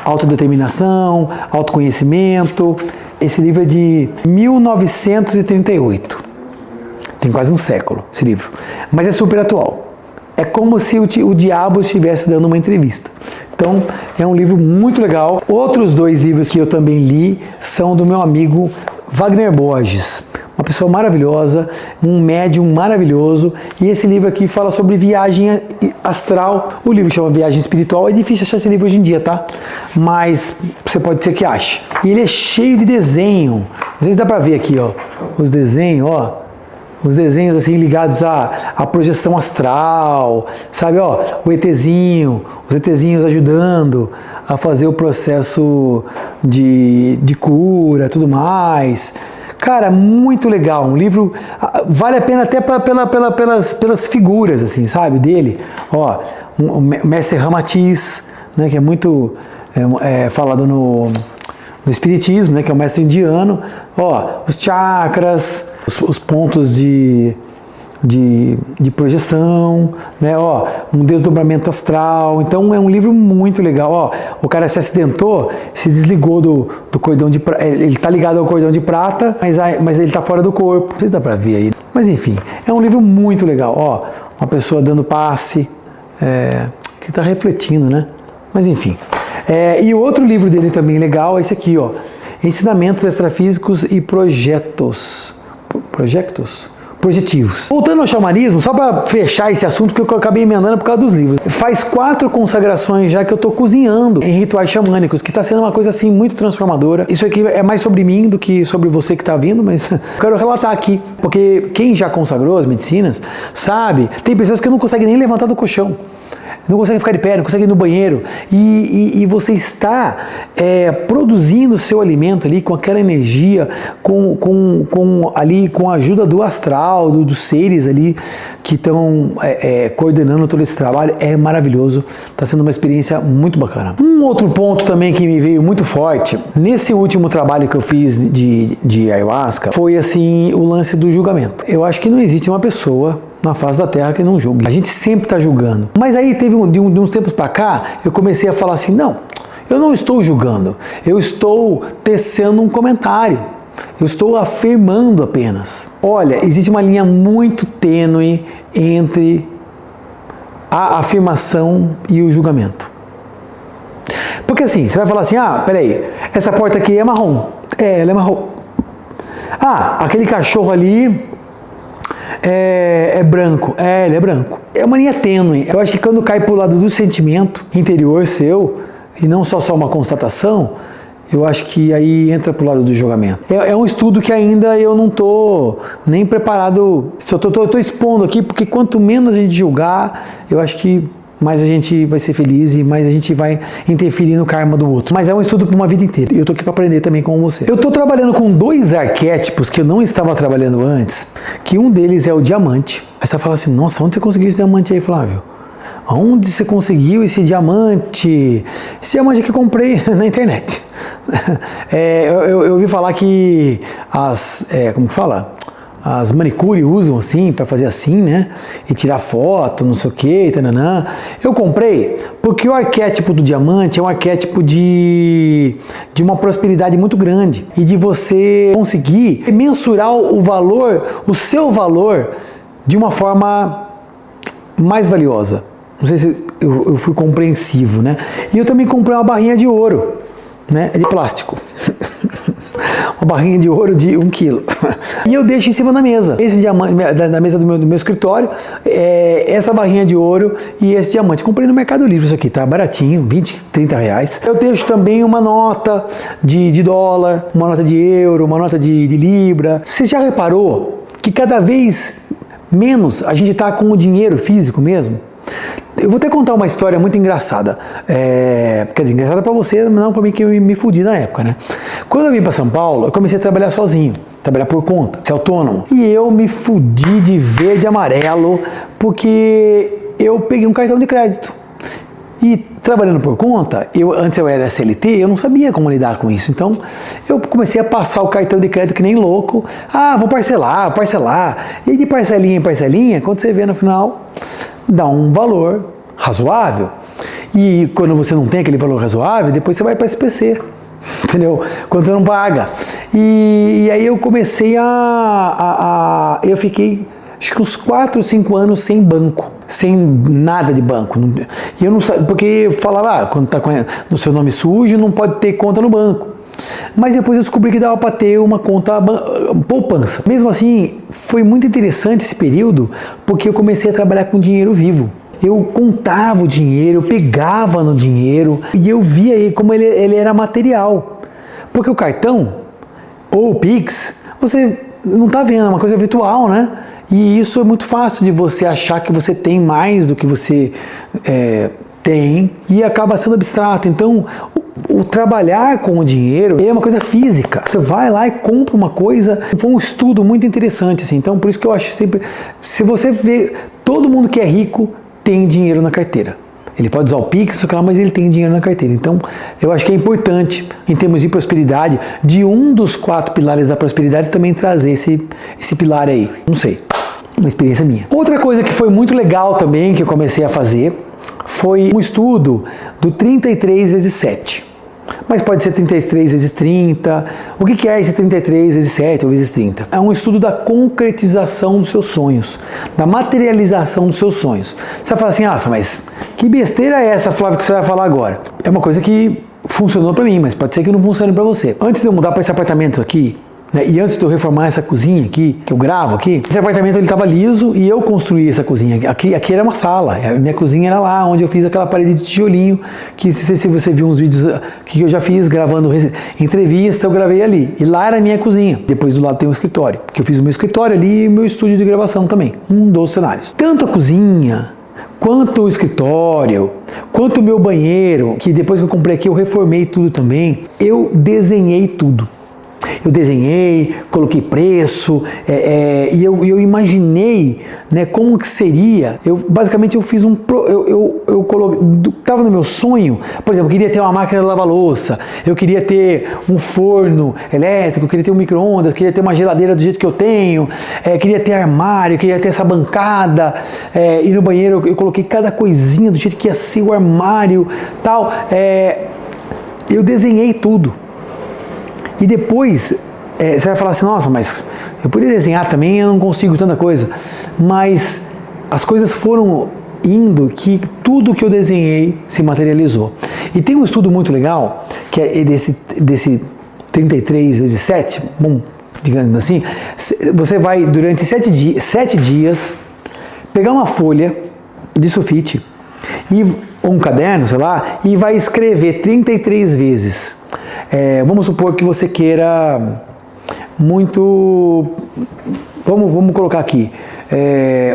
autodeterminação, autoconhecimento. Esse livro é de 1938. Tem quase um século esse livro, mas é super atual. É como se o diabo estivesse dando uma entrevista. Então, é um livro muito legal. Outros dois livros que eu também li são do meu amigo Wagner Borges. Uma pessoa maravilhosa, um médium maravilhoso. E esse livro aqui fala sobre viagem astral. O livro chama Viagem Espiritual. É difícil achar esse livro hoje em dia, tá? Mas você pode ser que ache. E ele é cheio de desenho. Não sei se dá pra ver aqui, ó. Os desenhos, ó. Os desenhos assim ligados à projeção astral, sabe, ó, o ETzinho, os ETzinhos ajudando a fazer o processo de cura, tudo mais. Cara, muito legal, um livro, vale a pena até pelas figuras, assim, sabe, dele. Ó, o Mestre Ramatiz, né, que é muito falado no espiritismo, né, que é o mestre indiano. Ó, os chakras, os pontos de projeção, né, ó, um desdobramento astral. Então é um livro muito legal. Ó, o cara se acidentou, se desligou do cordão de prata, ele tá ligado ao cordão de prata, mas ele tá fora do corpo. Não sei se dá pra ver aí. Mas enfim, é um livro muito legal. Ó, uma pessoa dando passe, que tá refletindo, né? Mas enfim. E o outro livro dele também legal é esse aqui, ó, Ensinamentos Extrafísicos e Projetivos. Voltando ao xamanismo, só para fechar esse assunto que eu acabei emendando por causa dos livros. Faz 4 consagrações já que eu tô cozinhando em rituais xamânicos, que tá sendo uma coisa assim muito transformadora. Isso aqui é mais sobre mim do que sobre você que tá vindo, mas eu quero relatar aqui, porque quem já consagrou as medicinas sabe, tem pessoas que não conseguem nem levantar do colchão. Não consegue ficar de pé, não consegue ir no banheiro, e você está produzindo o seu alimento ali com aquela energia, com a ajuda do astral, dos seres ali que estão coordenando todo esse trabalho. É maravilhoso, está sendo uma experiência muito bacana. Um outro ponto também que me veio muito forte, nesse último trabalho que eu fiz de ayahuasca, foi assim o lance do julgamento. Eu acho que não existe uma pessoa na face da terra que não julgue. A gente sempre está julgando. Mas aí teve de uns tempos para cá, eu comecei a falar assim, não, eu não estou julgando, eu estou tecendo um comentário, eu estou afirmando apenas. Olha, existe uma linha muito tênue entre a afirmação e o julgamento. Porque assim, você vai falar assim, peraí, essa porta aqui é marrom. Ela é marrom. Aquele cachorro ali é branco. Ele é branco. É uma linha tênue. Eu acho que quando cai pro lado do sentimento interior seu, e não só uma constatação, eu acho que aí entra pro lado do julgamento. É um estudo que ainda eu não tô nem preparado, só tô expondo aqui, porque quanto menos a gente julgar, eu acho que mais a gente vai ser feliz e mais a gente vai interferir no karma do outro. Mas é um estudo para uma vida inteira. E eu tô aqui para aprender também com você. Eu tô trabalhando com 2 arquétipos que eu não estava trabalhando antes, que um deles é o diamante. Aí você fala assim, nossa, onde você conseguiu esse diamante aí, Flávio? onde você conseguiu esse diamante? Esse diamante que eu comprei na internet. Eu ouvi falar que como que fala? As manicure usam assim, para fazer assim, né? E tirar foto, não sei o que, tananã. Eu comprei porque o arquétipo do diamante é um arquétipo de uma prosperidade muito grande e de você conseguir mensurar o valor, o seu valor, de uma forma mais valiosa. Não sei se eu fui compreensivo, né? E eu também comprei uma barrinha de ouro, né? De plástico. Uma barrinha de ouro de 1 quilo. E eu deixo em cima da mesa. Esse diamante, na mesa do meu escritório, essa barrinha de ouro e esse diamante. Comprei no Mercado Livre isso aqui, tá baratinho, 20, 30 reais. Eu deixo também uma nota de dólar, uma nota de euro, uma nota de libra. Você já reparou que cada vez menos a gente está com o dinheiro físico mesmo? Eu vou até contar uma história muito engraçada. Quer dizer, engraçada para você, não para mim, que eu me fudi na época, né? Quando eu vim para São Paulo, eu comecei a trabalhar sozinho, trabalhar por conta, ser autônomo. E eu me fudi de verde e amarelo porque eu peguei um cartão de crédito. E trabalhando por conta, antes eu era CLT, eu não sabia como lidar com isso. Então, eu comecei a passar o cartão de crédito que nem louco. Vou parcelar. E de parcelinha em parcelinha, quando você vê no final, dá um valor razoável. E quando você não tem aquele valor razoável, depois você vai para SPC, entendeu? Quando você não paga. E aí eu comecei eu fiquei, acho que uns 4 ou 5 anos sem banco, sem nada de banco. E eu não sabia, porque falava, quando está no seu nome sujo, não pode ter conta no banco. Mas depois eu descobri que dava para ter uma conta poupança. Mesmo assim, foi muito interessante esse período, porque eu comecei a trabalhar com dinheiro vivo. Eu contava o dinheiro, eu pegava no dinheiro e eu via aí como ele era material. Porque o cartão ou o Pix, você não está vendo, é uma coisa virtual, né? E isso é muito fácil de você achar que você tem mais do que você tem e acaba sendo abstrato. Então, o trabalhar com o dinheiro é uma coisa física. Você vai lá e compra uma coisa. Foi um estudo muito interessante, assim. Então, por isso que eu acho sempre, se você vê, todo mundo que é rico tem dinheiro na carteira. Ele pode usar o Pix, mas ele tem dinheiro na carteira. Então, eu acho que é importante, em termos de prosperidade, de um dos 4 pilares da prosperidade, também trazer esse pilar aí. Não sei, uma experiência minha. Outra coisa que foi muito legal também, que eu comecei a fazer, foi um estudo do 33 vezes 7. Mas pode ser 33 vezes 30. O que é esse 33 vezes 7 ou vezes 30? É um estudo da concretização dos seus sonhos, da materialização dos seus sonhos. Você vai falar assim, mas que besteira é essa, Flávio, que você vai falar agora? É uma coisa que funcionou para mim, mas pode ser que não funcione para você. Antes de eu mudar para esse apartamento aqui, né, e antes de eu reformar essa cozinha aqui, que eu gravo aqui, esse apartamento ele estava liso e eu construí essa cozinha. Aqui era uma sala, a minha cozinha era lá, onde eu fiz aquela parede de tijolinho, que se você viu uns vídeos que eu já fiz gravando entrevista, eu gravei ali. E lá era a minha cozinha. Depois do lado tem um escritório, que eu fiz o meu escritório ali e meu estúdio de gravação também, um dos cenários. Tanto a cozinha, quanto o escritório, quanto o meu banheiro, que depois que eu comprei aqui eu reformei tudo também, eu desenhei tudo. Eu desenhei, coloquei preço, e eu imaginei, né, como que seria. Basicamente eu fiz eu coloquei, estava no meu sonho, por exemplo, eu queria ter uma máquina de lavar louça, eu queria ter um forno elétrico, eu queria ter um micro-ondas, queria ter uma geladeira do jeito que eu tenho, queria ter armário, queria ter essa bancada, e no banheiro eu coloquei cada coisinha do jeito que ia ser o armário, tal. Eu desenhei tudo. E depois, você vai falar assim, nossa, mas eu poderia desenhar também, eu não consigo tanta coisa. Mas as coisas foram indo que tudo que eu desenhei se materializou. E tem um estudo muito legal, que é desse 33 vezes 7, bom, digamos assim, você vai durante 7 dias pegar uma folha de sulfite, ou um caderno, sei lá, e vai escrever 33 vezes. Vamos supor que você queira muito, vamos colocar aqui,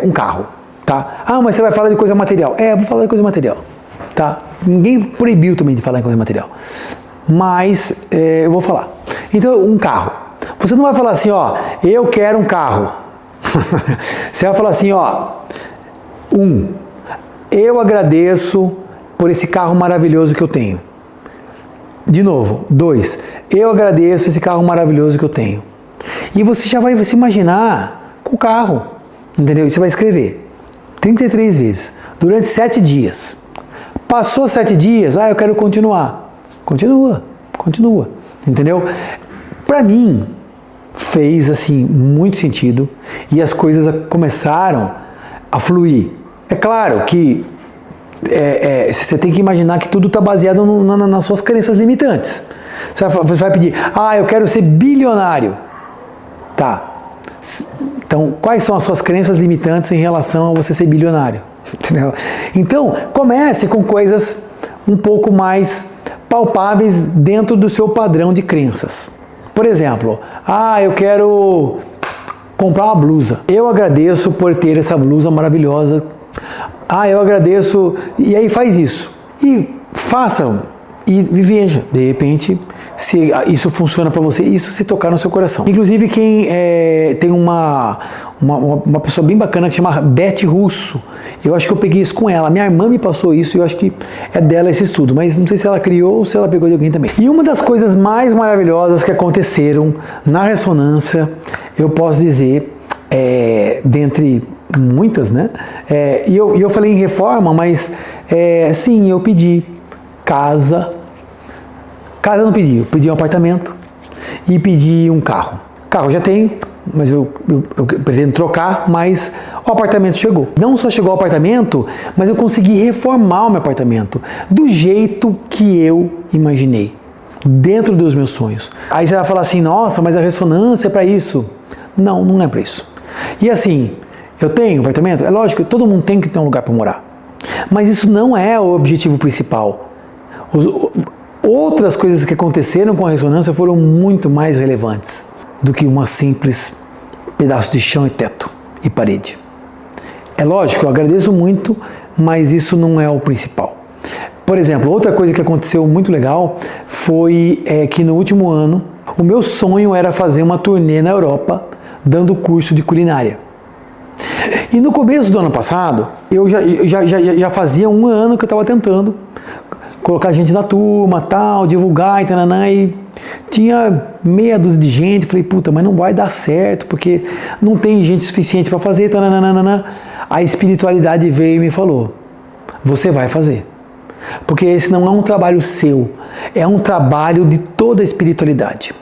um carro, tá? Mas você vai falar de coisa material. Vou falar de coisa material, tá? Ninguém proibiu também de falar em coisa material, mas eu vou falar. Então, um carro. Você não vai falar assim, eu quero um carro. Você vai falar assim, eu agradeço por esse carro maravilhoso que eu tenho. De novo, 2, eu agradeço esse carro maravilhoso que eu tenho. E você já vai se imaginar com o carro, entendeu? E você vai escrever 33 vezes, durante 7 dias. Passou 7 dias, eu quero continuar. Continua, entendeu? Para mim, fez assim muito sentido e as coisas começaram a fluir. É claro que você tem que imaginar que tudo está baseado nas suas crenças limitantes. Você vai pedir, eu quero ser bilionário. Tá. Então, quais são as suas crenças limitantes em relação a você ser bilionário? Entendeu? Então, comece com coisas um pouco mais palpáveis dentro do seu padrão de crenças. Por exemplo, eu quero comprar uma blusa. Eu agradeço por ter essa blusa maravilhosa. Eu agradeço. E aí faz isso. E faça e veja, de repente, se isso funciona para você, isso se tocar no seu coração. Inclusive, quem tem uma pessoa bem bacana que chama Beth Russo, eu acho que eu peguei isso com ela. Minha irmã me passou isso e eu acho que é dela esse estudo, mas não sei se ela criou ou se ela pegou de alguém também. E uma das coisas mais maravilhosas que aconteceram na ressonância, eu posso dizer, dentre muitas, né? E eu falei em reforma, mas sim, eu pedi casa eu não pedi, eu pedi um apartamento e pedi um carro. Carro eu já tenho, mas eu pretendo trocar, mas o apartamento chegou. Não só chegou o apartamento, mas eu consegui reformar o meu apartamento do jeito que eu imaginei, dentro dos meus sonhos. Aí você vai falar assim, nossa, mas a ressonância é para isso. Não, não é para isso. E assim, eu tenho um apartamento, é lógico, todo mundo tem que ter um lugar para morar. Mas isso não é o objetivo principal. Outras coisas que aconteceram com a ressonância foram muito mais relevantes do que uma simples pedaço de chão e teto e parede. É lógico, eu agradeço muito, mas isso não é o principal. Por exemplo, outra coisa que aconteceu muito legal foi que no último ano, o meu sonho era fazer uma turnê na Europa, dando curso de culinária. E no começo do ano passado, eu já fazia um ano que eu estava tentando colocar gente na turma, tal, divulgar, e tinha meia dúzia de gente. Falei, puta, mas não vai dar certo, porque não tem gente suficiente para fazer, A espiritualidade veio e me falou, você vai fazer. Porque esse não é um trabalho seu, é um trabalho de toda a espiritualidade.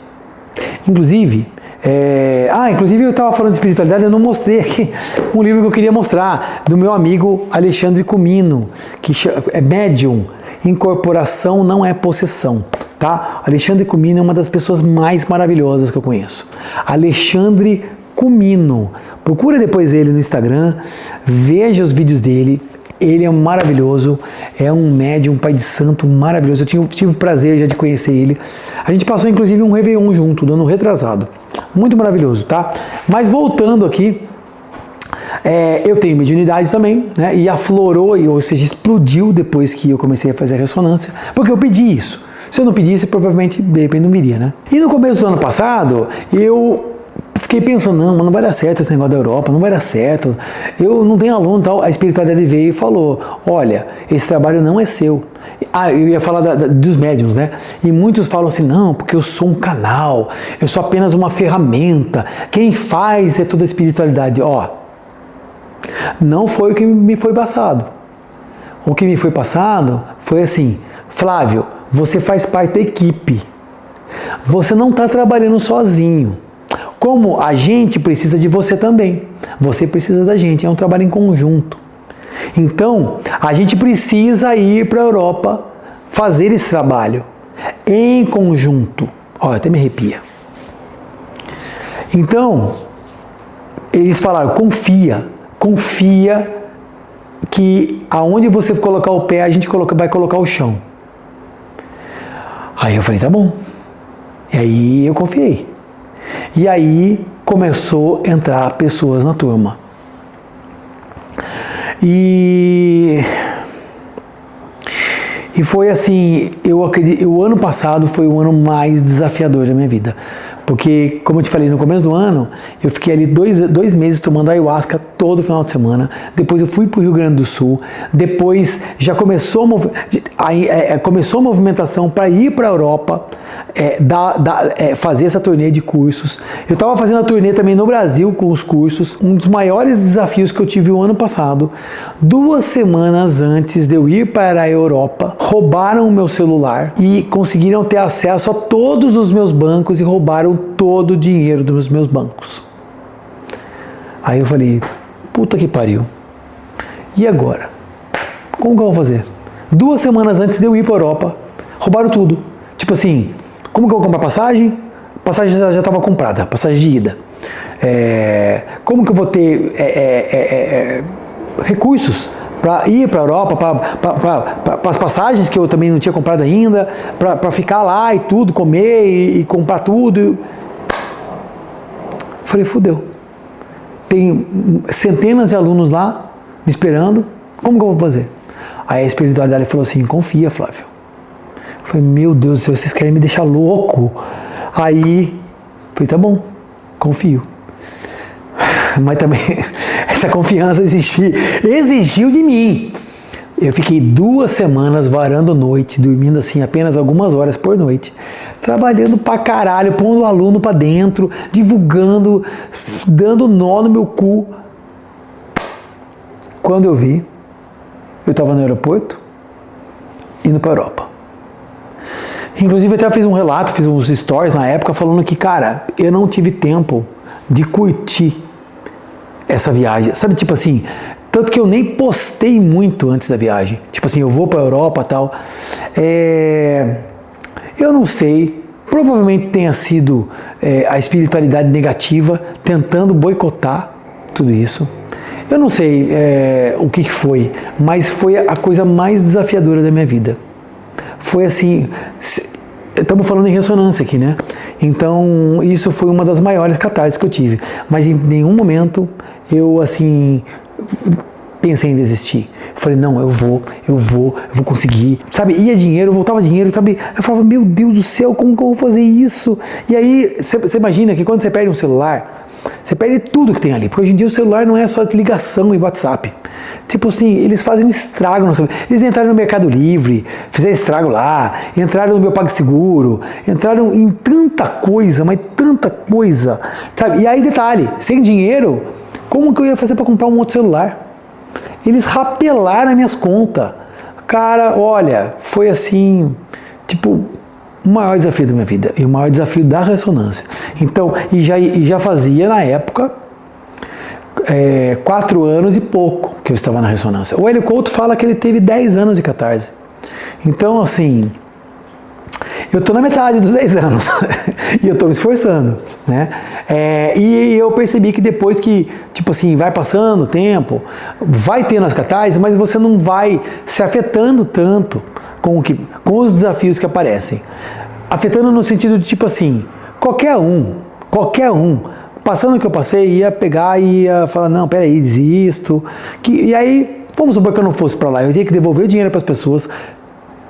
Inclusive, eu estava falando de espiritualidade, eu não mostrei aqui um livro que eu queria mostrar, do meu amigo Alexandre Comino, que é médium. Incorporação não é possessão, tá? Alexandre Comino é uma das pessoas mais maravilhosas que eu conheço. Alexandre Comino. Procura depois ele no Instagram, veja os vídeos dele. Ele é maravilhoso, é um médium, um pai de santo maravilhoso. Eu tive o prazer já de conhecer ele. A gente passou inclusive um Réveillon junto, do ano retrasado. Muito maravilhoso, tá? Mas voltando aqui, eu tenho mediunidade também, né? E aflorou, ou seja, explodiu depois que eu comecei a fazer a ressonância, porque eu pedi isso. Se eu não pedisse, provavelmente, de repente, não viria, né? E no começo do ano passado, eu fiquei pensando, não vai dar certo esse negócio da Europa, não vai dar certo, eu não tenho aluno e tal. A espiritualidade veio e falou, olha, esse trabalho não é seu. Eu ia falar dos médiuns, né? E muitos falam assim, não, porque eu sou um canal, eu sou apenas uma ferramenta, quem faz é toda a espiritualidade. Não foi o que me foi passado. O que me foi passado foi assim, Flávio, você faz parte da equipe. Você não está trabalhando sozinho. Como a gente precisa de você também. Você precisa da gente, é um trabalho em conjunto. Então, a gente precisa ir para a Europa fazer esse trabalho em conjunto. Até me arrepia. Então, eles falaram, confia que aonde você colocar o pé, a gente vai colocar o chão. Aí eu falei, tá bom. E aí eu confiei. E aí começou a entrar pessoas na turma. E foi assim, eu acredito, o ano passado foi o ano mais desafiador da minha vida. Porque, como eu te falei, no começo do ano, eu fiquei ali dois meses tomando ayahuasca todo final de semana. Depois eu fui para o Rio Grande do Sul. Depois já começou a movimentação para ir para a Europa, fazer essa turnê de cursos. Eu estava fazendo a turnê também no Brasil com os cursos. Um dos maiores desafios que eu tive o ano passado, 2 semanas antes de eu ir para a Europa, roubaram o meu celular e conseguiram ter acesso a todos os meus bancos e roubaram todo o dinheiro dos meus bancos. Aí eu falei, puta que pariu. E agora? Como que eu vou fazer? 2 semanas antes de eu ir para a Europa, roubaram tudo. Tipo assim, como que eu vou comprar passagem? Passagem já estava comprada, passagem de ida. Como que eu vou ter recursos para ir para a Europa, para as passagens que eu também não tinha comprado ainda, para ficar lá e tudo, comer e comprar tudo. Falei, fudeu. Tem centenas de alunos lá me esperando, como que eu vou fazer? Aí a espiritualidade falou assim, confia, Flávio. Eu falei, meu Deus do céu, vocês querem me deixar louco? Aí, falei, tá bom, confio. Mas também, essa confiança exigiu de mim. Eu fiquei 2 semanas varando noite, dormindo assim apenas algumas horas por noite, trabalhando pra caralho, pondo o aluno pra dentro, divulgando, dando nó no meu cu. Quando eu vi, eu tava no aeroporto, indo pra Europa. Inclusive até fiz um relato, fiz uns stories na época falando que, cara, eu não tive tempo de curtir essa viagem. Sabe, tipo assim, tanto que eu nem postei muito antes da viagem. Tipo assim, eu vou pra Europa e tal. Eu não sei, provavelmente tenha sido a espiritualidade negativa tentando boicotar tudo isso. Eu não sei o que foi, mas foi a coisa mais desafiadora da minha vida. Foi assim, estamos falando em ressonância aqui, né? Então, isso foi uma das maiores catarses que eu tive. Mas em nenhum momento eu, assim, pensei em desistir. Eu falei, não, eu vou conseguir. Sabe, ia dinheiro, voltava dinheiro, sabe? Eu falava, meu Deus do céu, como que eu vou fazer isso? E aí, você imagina que quando você perde um celular, você perde tudo que tem ali. Porque hoje em dia o celular não é só ligação e WhatsApp. Tipo assim, eles fazem um estrago no celular. Eles entraram no Mercado Livre, fizeram estrago lá, entraram no meu PagSeguro, entraram em tanta coisa, mas tanta coisa, sabe? E aí, detalhe, sem dinheiro, como que eu ia fazer para comprar um outro celular? Eles rapelaram as minhas contas. Cara, olha, foi assim, tipo, o maior desafio da minha vida e o maior desafio da ressonância. Então, e já fazia na época 4 anos e pouco que eu estava na ressonância. O Hélio Couto fala que ele teve 10 anos de catarse. Então, assim, eu estou na metade dos 10 anos e eu estou me esforçando, né? E eu percebi que depois que, tipo assim, vai passando o tempo, vai tendo as catarses, mas você não vai se afetando tanto com os desafios que aparecem. Afetando no sentido de, tipo assim, qualquer um, passando o que eu passei, ia pegar e ia falar, não, peraí, desisto. E aí, vamos supor que eu não fosse para lá, eu tinha que devolver o dinheiro para as pessoas,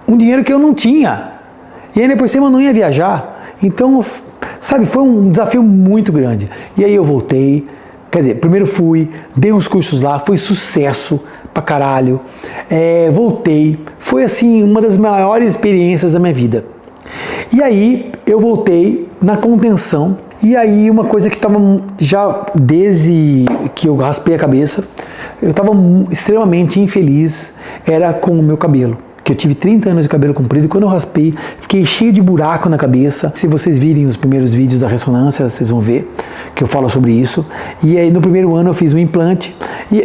um dinheiro que eu não tinha. E ainda por cima eu não ia viajar. Então, sabe, foi um desafio muito grande. E aí eu voltei, quer dizer, primeiro fui, dei uns cursos lá, foi sucesso pra caralho. Voltei, foi assim, uma das maiores experiências da minha vida. E aí eu voltei na contenção. E aí uma coisa que estava já desde que eu raspei a cabeça, eu estava extremamente infeliz, era com o meu cabelo. Que eu tive 30 anos de cabelo comprido, e quando eu raspei, fiquei cheio de buraco na cabeça. Se vocês virem os primeiros vídeos da ressonância, vocês vão ver que eu falo sobre isso. E aí no primeiro ano eu fiz um implante,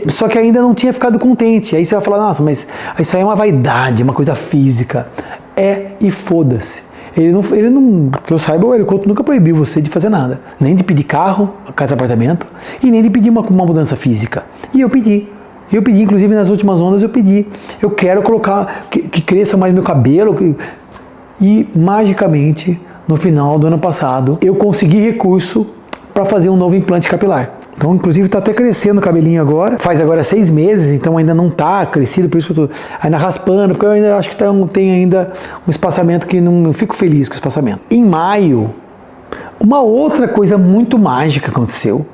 só que ainda não tinha ficado contente. Aí você vai falar, nossa, mas isso aí é uma vaidade, uma coisa física. E foda-se. Ele não, que eu saiba, o Hélio Couto nunca proibiu você de fazer nada. Nem de pedir carro, casa, apartamento, e nem de pedir uma mudança física. E eu pedi. Inclusive nas últimas ondas eu pedi. Eu quero colocar, que cresça mais meu cabelo. E magicamente, no final do ano passado, eu consegui recurso para fazer um novo implante capilar. Então, inclusive, está até crescendo o cabelinho agora. Faz agora 6 meses, então ainda não está crescido, por isso que eu estou ainda raspando, porque eu ainda acho que tem ainda um espaçamento que não fico feliz com o espaçamento. Em maio, Uma outra coisa muito mágica aconteceu,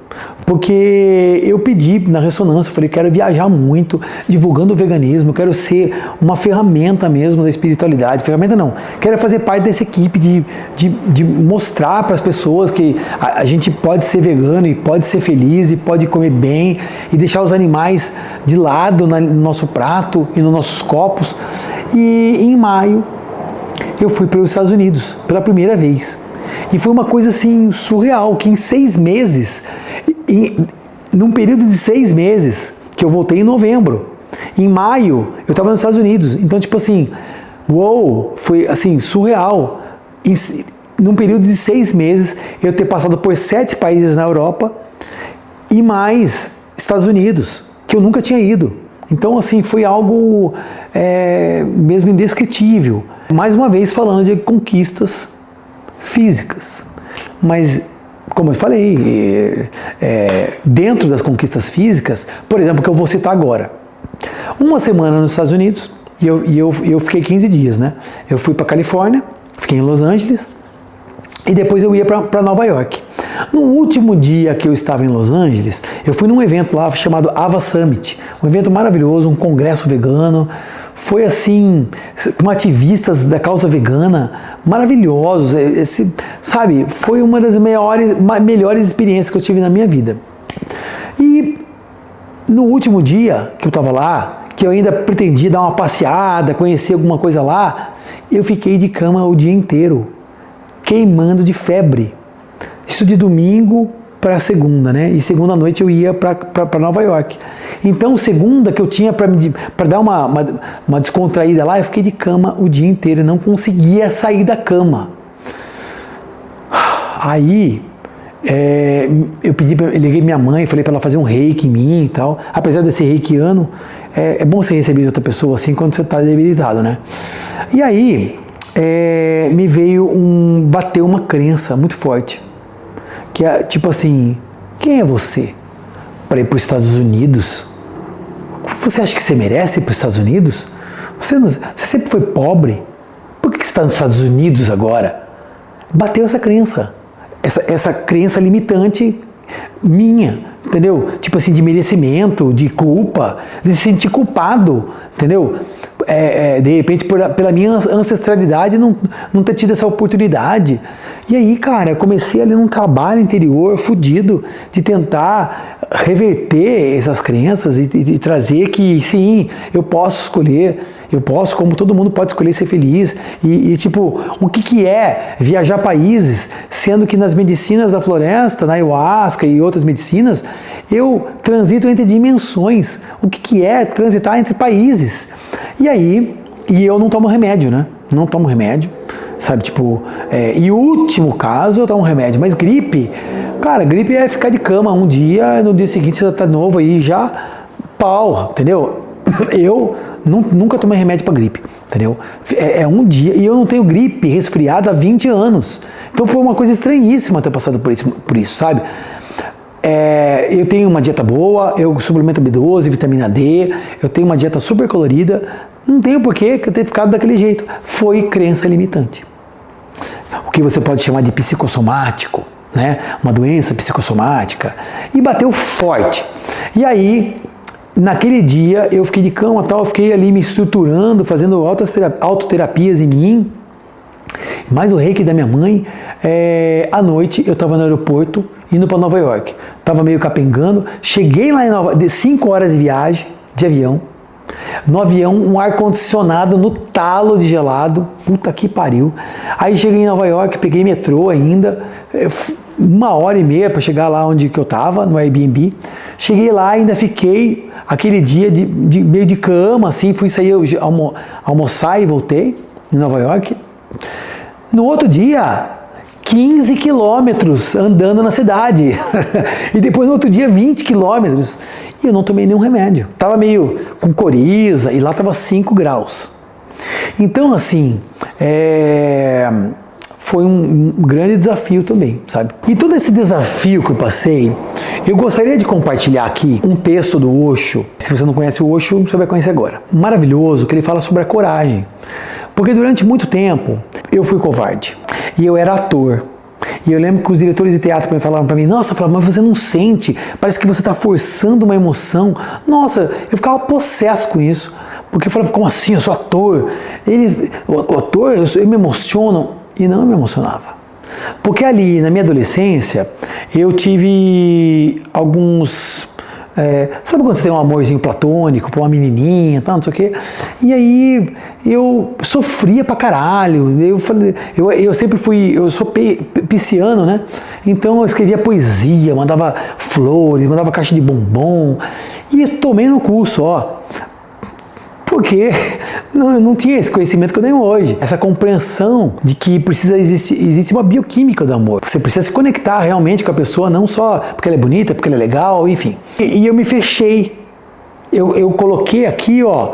porque eu pedi na ressonância, eu falei, quero viajar muito, divulgando o veganismo, quero ser uma ferramenta mesmo da espiritualidade, ferramenta não, quero fazer parte dessa equipe de mostrar para as pessoas que a gente pode ser vegano e pode ser feliz e pode comer bem e deixar os animais de lado no nosso prato e nos nossos copos. E em maio eu fui para os Estados Unidos pela primeira vez. E foi uma coisa assim surreal, que em 6 meses, num período de 6 meses, que eu voltei em novembro, em maio eu estava nos Estados Unidos, então tipo assim, uou, foi assim surreal, num período de 6 meses eu ter passado por 7 países na Europa e mais Estados Unidos, que eu nunca tinha ido. Então assim, foi algo mesmo indescritível. Mais uma vez falando de conquistas físicas, mas como eu falei, dentro das conquistas físicas, por exemplo, que eu vou citar agora, uma semana nos Estados Unidos e eu fiquei 15 dias, né? Eu fui para Califórnia, fiquei em Los Angeles e depois eu ia para Nova York. No último dia que eu estava em Los Angeles, eu fui num evento lá chamado Ava Summit, um evento maravilhoso, um congresso vegano. Foi assim, com ativistas da causa vegana maravilhosos, sabe, foi uma das melhores experiências que eu tive na minha vida. E no último dia que eu estava lá, que eu ainda pretendia dar uma passeada, conhecer alguma coisa lá, eu fiquei de cama o dia inteiro, queimando de febre. Isso de domingo para segunda, né? E segunda noite eu ia para Nova York. Então, segunda que eu tinha para dar uma descontraída lá, eu fiquei de cama o dia inteiro e não conseguia sair da cama. Aí, eu liguei minha mãe, falei para ela fazer um reiki em mim e tal. Apesar de ser reikiano, é bom você receber outra pessoa assim quando você está debilitado, né? E aí, bateu uma crença muito forte. Que é tipo assim, quem é você para ir para os Estados Unidos? Você acha que você merece ir para os Estados Unidos? Você sempre foi pobre? Por que você está nos Estados Unidos agora? Bateu essa crença, essa crença limitante minha, entendeu? Tipo assim, de merecimento, de culpa, de se sentir culpado, entendeu? De repente, pela minha ancestralidade, não ter tido essa oportunidade. E aí, cara, eu comecei ali num trabalho interior fudido de tentar reverter essas crenças e trazer que, sim, eu posso escolher, como todo mundo pode escolher ser feliz. E tipo, o que é viajar países, sendo que nas medicinas da floresta, na ayahuasca e outras medicinas, eu transito entre dimensões. O que é transitar entre países? E aí, eu não tomo remédio, né? Não tomo remédio. Sabe, tipo, e o último caso eu tomo remédio, mas gripe, cara, gripe é ficar de cama um dia, no dia seguinte você tá novo aí, já pau, entendeu? Eu nunca tomei remédio para gripe, entendeu? É um dia, e eu não tenho gripe resfriada há 20 anos, então foi uma coisa estranhíssima ter passado por isso, sabe? Eu tenho uma dieta boa, eu suplemento B12, vitamina D, eu tenho uma dieta super colorida, não tenho porquê que eu ter ficado daquele jeito. Foi crença limitante. O que você pode chamar de psicossomático, né? Uma doença psicossomática. E bateu forte. E aí, naquele dia, eu fiquei de cama e tal, eu fiquei ali me estruturando, fazendo autoterapias em mim, mais o reiki da minha mãe. À noite, eu estava no aeroporto, indo para Nova York. Estava meio capengando, cheguei lá em 5 horas de viagem, de avião. No avião, um ar-condicionado no talo de gelado, puta que pariu. Aí cheguei em Nova York, peguei metrô ainda, 1h30 para chegar lá onde que eu tava, no Airbnb. Cheguei lá, ainda fiquei aquele dia meio de cama, assim, fui sair almoçar e voltei em Nova York. No outro dia, 15 quilômetros andando na cidade. E depois no outro dia 20 quilômetros. E eu não tomei nenhum remédio. Tava meio com coriza e lá tava 5 graus. Então assim, foi um grande desafio também, sabe? E todo esse desafio que eu passei, eu gostaria de compartilhar aqui um texto do Osho. Se você não conhece o Osho, você vai conhecer agora. Maravilhoso, que ele fala sobre a coragem. Porque durante muito tempo eu fui covarde. E eu era ator. E eu lembro que os diretores de teatro falavam para mim, nossa, Flávio, mas você não sente, parece que você está forçando uma emoção. Nossa, eu ficava possesso com isso, porque eu falava, como assim, eu sou ator? O ator, eu me emociono, e não me emocionava. Porque ali, na minha adolescência, eu tive alguns... sabe quando você tem um amorzinho platônico por uma menininha, tal, não sei o quê? E aí eu sofria pra caralho. Eu sempre fui, eu sou pisciano, né? Então eu escrevia poesia, mandava flores, mandava caixa de bombom e tomei no curso, ó. Porque eu não tinha esse conhecimento que eu tenho hoje. Essa compreensão de que existe uma bioquímica do amor. Você precisa se conectar realmente com a pessoa, não só porque ela é bonita, porque ela é legal, enfim. E eu me fechei. Eu coloquei aqui, ó,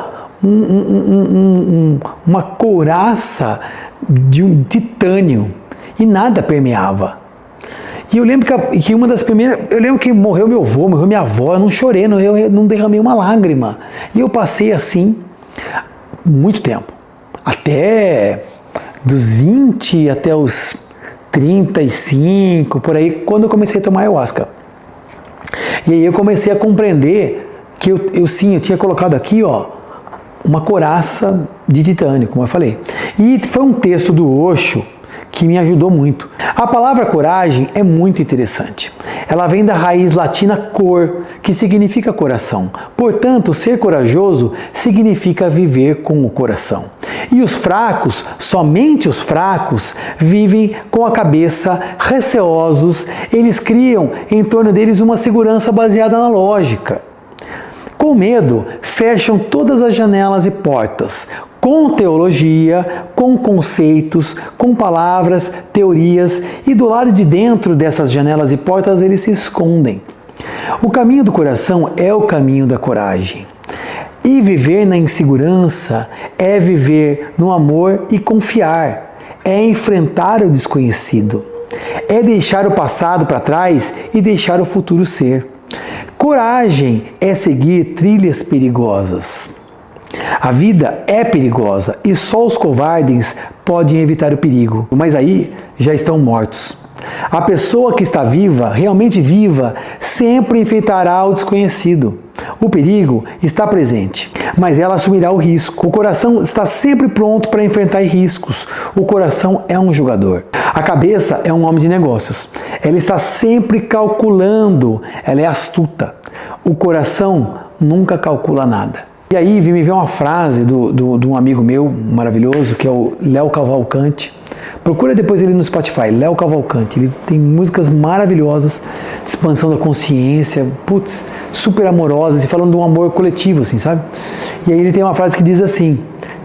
uma couraça de um titânio e nada permeava. E eu lembro que uma das primeiras... Eu lembro que morreu meu avô, morreu minha avó, eu não chorei, eu não derramei uma lágrima. E eu passei assim muito tempo. Até dos 20 até os 35, por aí, quando eu comecei a tomar ayahuasca. E aí eu comecei a compreender que eu tinha colocado aqui, ó, uma couraça de titânio, como eu falei. E foi um texto do Osho que me ajudou muito. A palavra coragem é muito interessante. Ela vem da raiz latina cor, que significa coração. Portanto, ser corajoso significa viver com o coração. E os fracos, somente os fracos, vivem com a cabeça receosos. Eles criam em torno deles uma segurança baseada na lógica. Com medo, fecham todas as janelas e portas, com teologia, com conceitos, com palavras, teorias, e do lado de dentro dessas janelas e portas eles se escondem. O caminho do coração é o caminho da coragem. E viver na insegurança é viver no amor e confiar, é enfrentar o desconhecido, é deixar o passado para trás e deixar o futuro ser. Coragem é seguir trilhas perigosas. A vida é perigosa e só os covardes podem evitar o perigo, mas aí já estão mortos. A pessoa que está viva, realmente viva, sempre enfrentará o desconhecido. O perigo está presente, mas ela assumirá o risco. O coração está sempre pronto para enfrentar riscos. O coração é um jogador. A cabeça é um homem de negócios. Ela está sempre calculando, ela é astuta. O coração nunca calcula nada. E aí me veio uma frase de um amigo meu maravilhoso, que é o Léo Cavalcante. Procura depois ele no Spotify, Léo Cavalcante. Ele tem músicas maravilhosas de expansão da consciência, putz, super amorosas, e falando de um amor coletivo, assim, sabe? E aí ele tem uma frase que diz assim: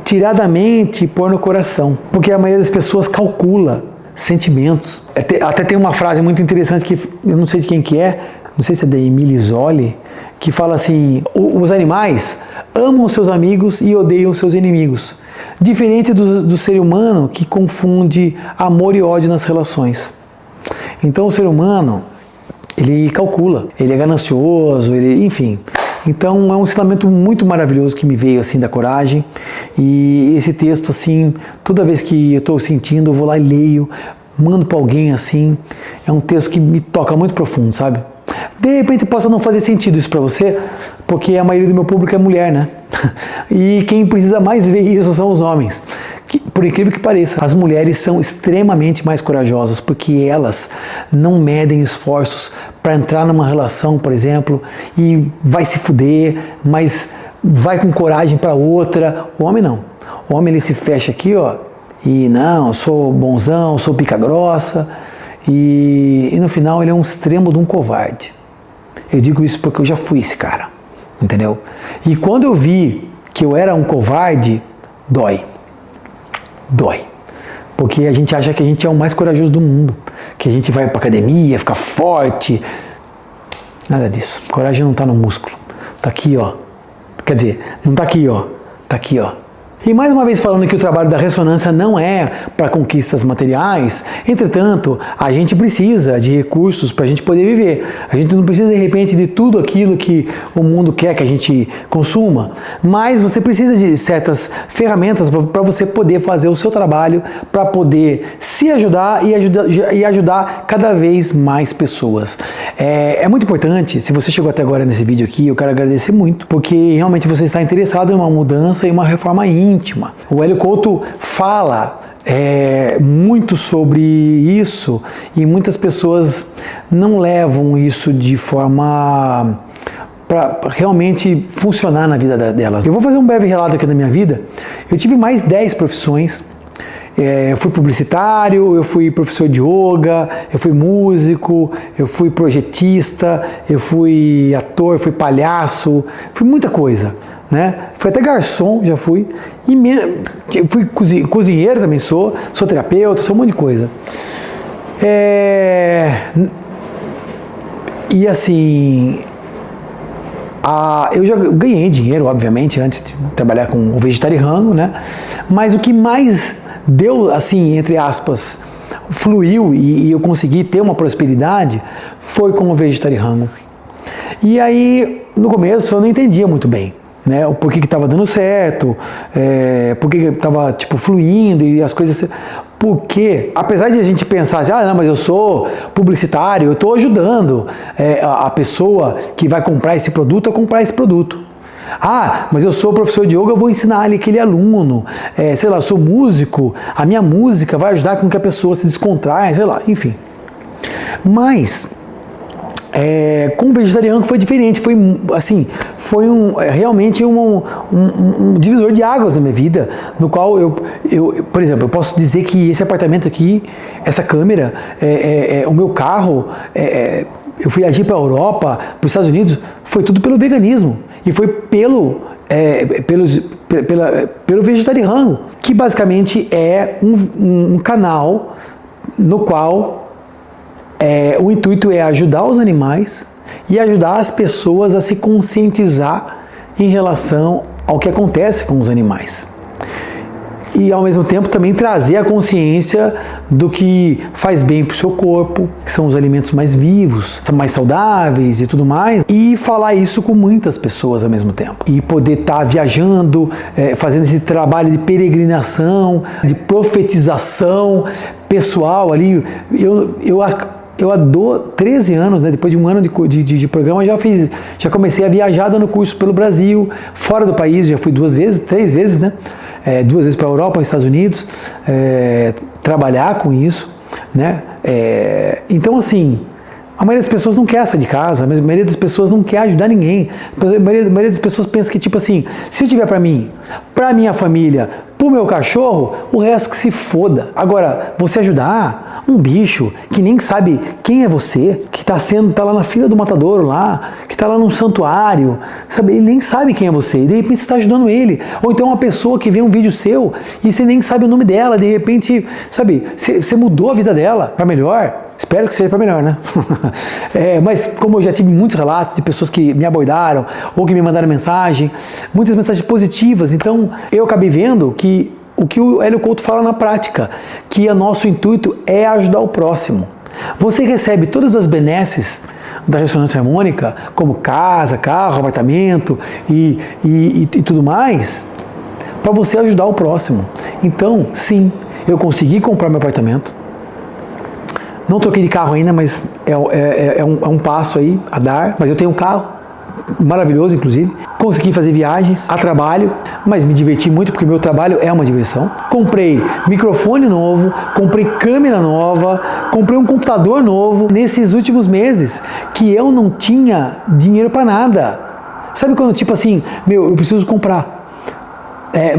tirar da mente e pôr no coração. Porque a maioria das pessoas calcula sentimentos. Até tem uma frase muito interessante que eu não sei de quem que é, não sei se é da Emile Zolli, que fala assim: os animais amam os seus amigos e odeiam os seus inimigos. Diferente do ser humano, que confunde amor e ódio nas relações. Então o ser humano, ele calcula, ele é ganancioso, enfim. Então é um ensinamento muito maravilhoso que me veio assim da coragem. E esse texto, assim, toda vez que eu estou sentindo, eu vou lá e leio, mando para alguém assim. É um texto que me toca muito profundo, sabe? De repente possa não fazer sentido isso para você, porque a maioria do meu público é mulher, né? E quem precisa mais ver isso são os homens. Por incrível que pareça, as mulheres são extremamente mais corajosas, porque elas não medem esforços para entrar numa relação, por exemplo, e vai se fuder, mas vai com coragem para outra. O homem não. O homem ele se fecha aqui, ó, e não, eu sou bonzão, sou pica grossa, e no final ele é um extremo de um covarde. Eu digo isso porque eu já fui esse cara, entendeu? E quando eu vi que eu era um covarde, dói. Dói. Porque a gente acha que a gente é o mais corajoso do mundo, que a gente vai pra academia, fica forte. Nada disso. Coragem não tá no músculo. Tá aqui, ó. Quer dizer, não tá aqui, ó. Tá aqui, ó. E mais uma vez falando que o trabalho da ressonância não é para conquistas materiais, entretanto, a gente precisa de recursos para a gente poder viver. A gente não precisa de repente de tudo aquilo que o mundo quer que a gente consuma, mas você precisa de certas ferramentas para você poder fazer o seu trabalho, para poder se ajudar e ajudar cada vez mais pessoas. É muito importante, se você chegou até agora nesse vídeo aqui, eu quero agradecer muito, porque realmente você está interessado em uma mudança e uma reforma íntima. O Hélio Couto fala muito sobre isso e muitas pessoas não levam isso de forma para realmente funcionar na vida delas. Eu vou fazer um breve relato aqui da minha vida. Eu tive mais 10 profissões. Eu fui publicitário, eu fui professor de yoga, eu fui músico, eu fui projetista, eu fui ator, fui palhaço, fui muita coisa, né? Fui até garçom, já fui, e fui cozinheiro também sou terapeuta, sou um monte de coisa. E assim, eu já ganhei dinheiro, obviamente, antes de trabalhar com o vegetariano, né? Mas o que mais deu, assim, entre aspas, fluiu e eu consegui ter uma prosperidade foi com o vegetariano. E aí, no começo, eu não entendia muito bem, né? O porquê que estava dando certo, porquê que estava, tipo, fluindo e as coisas... Porque, apesar de a gente pensar assim, não, mas eu sou publicitário, eu estou ajudando a pessoa que vai comprar esse produto a comprar esse produto. Mas eu sou professor de yoga, eu vou ensinar aquele aluno, sei lá, eu sou músico, a minha música vai ajudar com que a pessoa se descontraia, sei lá, enfim. Mas, com o vegetariano foi diferente, foi assim, foi realmente um divisor de águas na minha vida, no qual por exemplo, eu posso dizer que esse apartamento aqui, essa câmera, o meu carro, eu fui agir para a Europa, para os Estados Unidos, foi tudo pelo veganismo. E foi pelo vegetariano, que basicamente é um canal no qual o intuito é ajudar os animais e ajudar as pessoas a se conscientizar em relação ao que acontece com os animais. E ao mesmo tempo também trazer a consciência do que faz bem para o seu corpo, que são os alimentos mais vivos, mais saudáveis e tudo mais, e falar isso com muitas pessoas ao mesmo tempo. E poder estar viajando, fazendo esse trabalho de peregrinação, de profetização pessoal ali. Eu há 13 anos, né, depois de um ano de programa, já comecei a viajar dando curso pelo Brasil, fora do país, já fui 3 vezes, né? 2 vezes para a Europa, para os Estados Unidos, trabalhar com isso, né? Então, assim, a maioria das pessoas não quer sair de casa, a maioria das pessoas não quer ajudar ninguém. A maioria das pessoas pensa que, tipo assim, se eu tiver para mim, para minha família, para o meu cachorro, o resto que se foda. Agora, você ajudar um bicho que nem sabe quem é você, que tá lá na fila do matadouro lá, que tá lá num santuário, sabe? Ele nem sabe quem é você, e de repente você está ajudando ele. Ou então uma pessoa que vê um vídeo seu e você nem sabe o nome dela, de repente, sabe, você mudou a vida dela para melhor. Espero que seja para melhor, né? Mas como eu já tive muitos relatos de pessoas que me abordaram ou que me mandaram mensagem, muitas mensagens positivas, então eu acabei vendo que o que o Hélio Couto fala na prática, que o nosso intuito é ajudar o próximo. Você recebe todas as benesses da ressonância harmônica, como casa, carro, apartamento e tudo mais, para você ajudar o próximo. Então, sim, eu consegui comprar meu apartamento. Não troquei de carro ainda, mas é um passo aí a dar. Mas eu tenho um carro, maravilhoso inclusive. Consegui fazer viagens a trabalho, mas me diverti muito porque meu trabalho é uma diversão. Comprei microfone novo, comprei câmera nova, comprei um computador novo nesses últimos meses que eu não tinha dinheiro para nada. Sabe quando tipo assim, eu preciso comprar.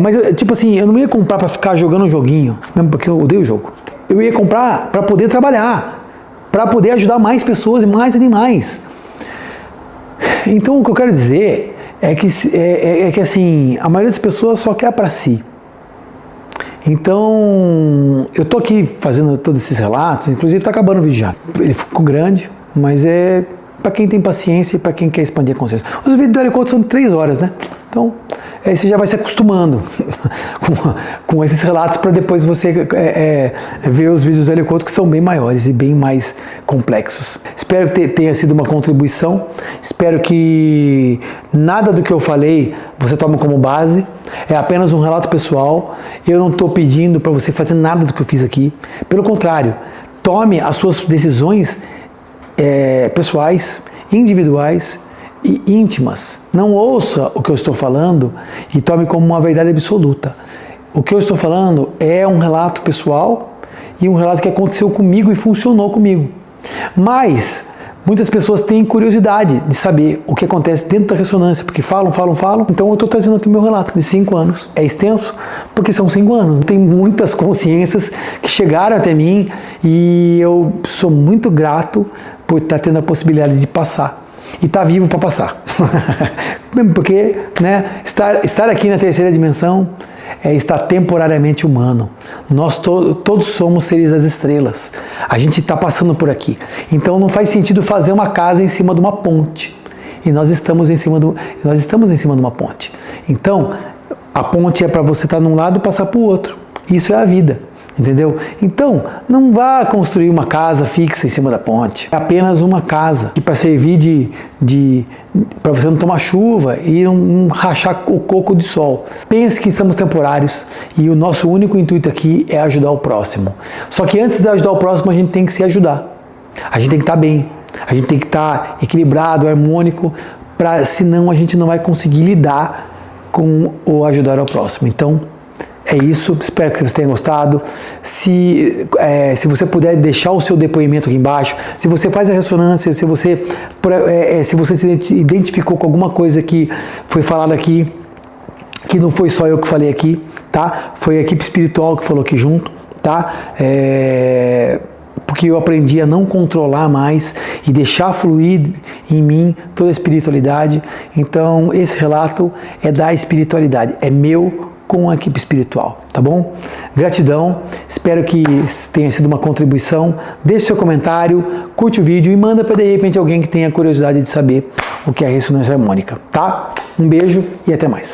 Mas tipo assim, eu não ia comprar para ficar jogando um joguinho, mesmo porque eu odeio o jogo. Eu ia comprar para poder trabalhar, para poder ajudar mais pessoas e mais animais. Então o que eu quero dizer é que assim, a maioria das pessoas só quer para si. Então, eu tô aqui fazendo todos esses relatos, inclusive está acabando o vídeo já. Ele ficou grande, mas para quem tem paciência e para quem quer expandir a consciência. Os vídeos do Hélio Couto são de 3 horas, né? Então, aí você já vai se acostumando com esses relatos para depois você ver os vídeos do Hélio Couto, que são bem maiores e bem mais complexos. Espero que tenha sido uma contribuição, espero que nada do que eu falei você tome como base, é apenas um relato pessoal, eu não estou pedindo para você fazer nada do que eu fiz aqui, pelo contrário, tome as suas decisões pessoais, individuais e íntimas. Não ouça o que eu estou falando e tome como uma verdade absoluta. O que eu estou falando é um relato pessoal e um relato que aconteceu comigo e funcionou comigo. Mas muitas pessoas têm curiosidade de saber o que acontece dentro da ressonância, porque falam. Então eu estou trazendo aqui o meu relato de 5 anos. É extenso porque são 5 anos. Tem muitas consciências que chegaram até mim e eu sou muito grato por estar tendo a possibilidade de passar. E estar vivo para passar. Mesmo porque, né, estar aqui na terceira dimensão é estar temporariamente humano. Nós todos somos seres das estrelas. A gente está passando por aqui. Então não faz sentido fazer uma casa em cima de uma ponte. E nós estamos em cima de uma ponte. Então, a ponte é para você estar num lado e passar para o outro. Isso é a vida. Entendeu? Então, não vá construir uma casa fixa em cima da ponte. É apenas uma casa que para servir para você não tomar chuva e não rachar o coco de sol. Pense que estamos temporários e o nosso único intuito aqui é ajudar o próximo. Só que antes de ajudar o próximo, a gente tem que se ajudar. A gente tem que estar bem. A gente tem que estar equilibrado, harmônico, senão a gente não vai conseguir lidar com o ajudar ao próximo. Então, é isso, espero que você tenha gostado. Se você puder deixar o seu depoimento aqui embaixo, se você faz a ressonância, se você se identificou com alguma coisa que foi falada aqui, que não foi só eu que falei aqui, tá? Foi a equipe espiritual que falou aqui junto, tá? Porque eu aprendi a não controlar mais e deixar fluir em mim toda a espiritualidade. Então, esse relato é da espiritualidade, é meu com a equipe espiritual, tá bom? Gratidão, espero que tenha sido uma contribuição. Deixe seu comentário, curte o vídeo e manda para de repente alguém que tenha curiosidade de saber o que é a ressonância harmônica, tá? Um beijo e até mais.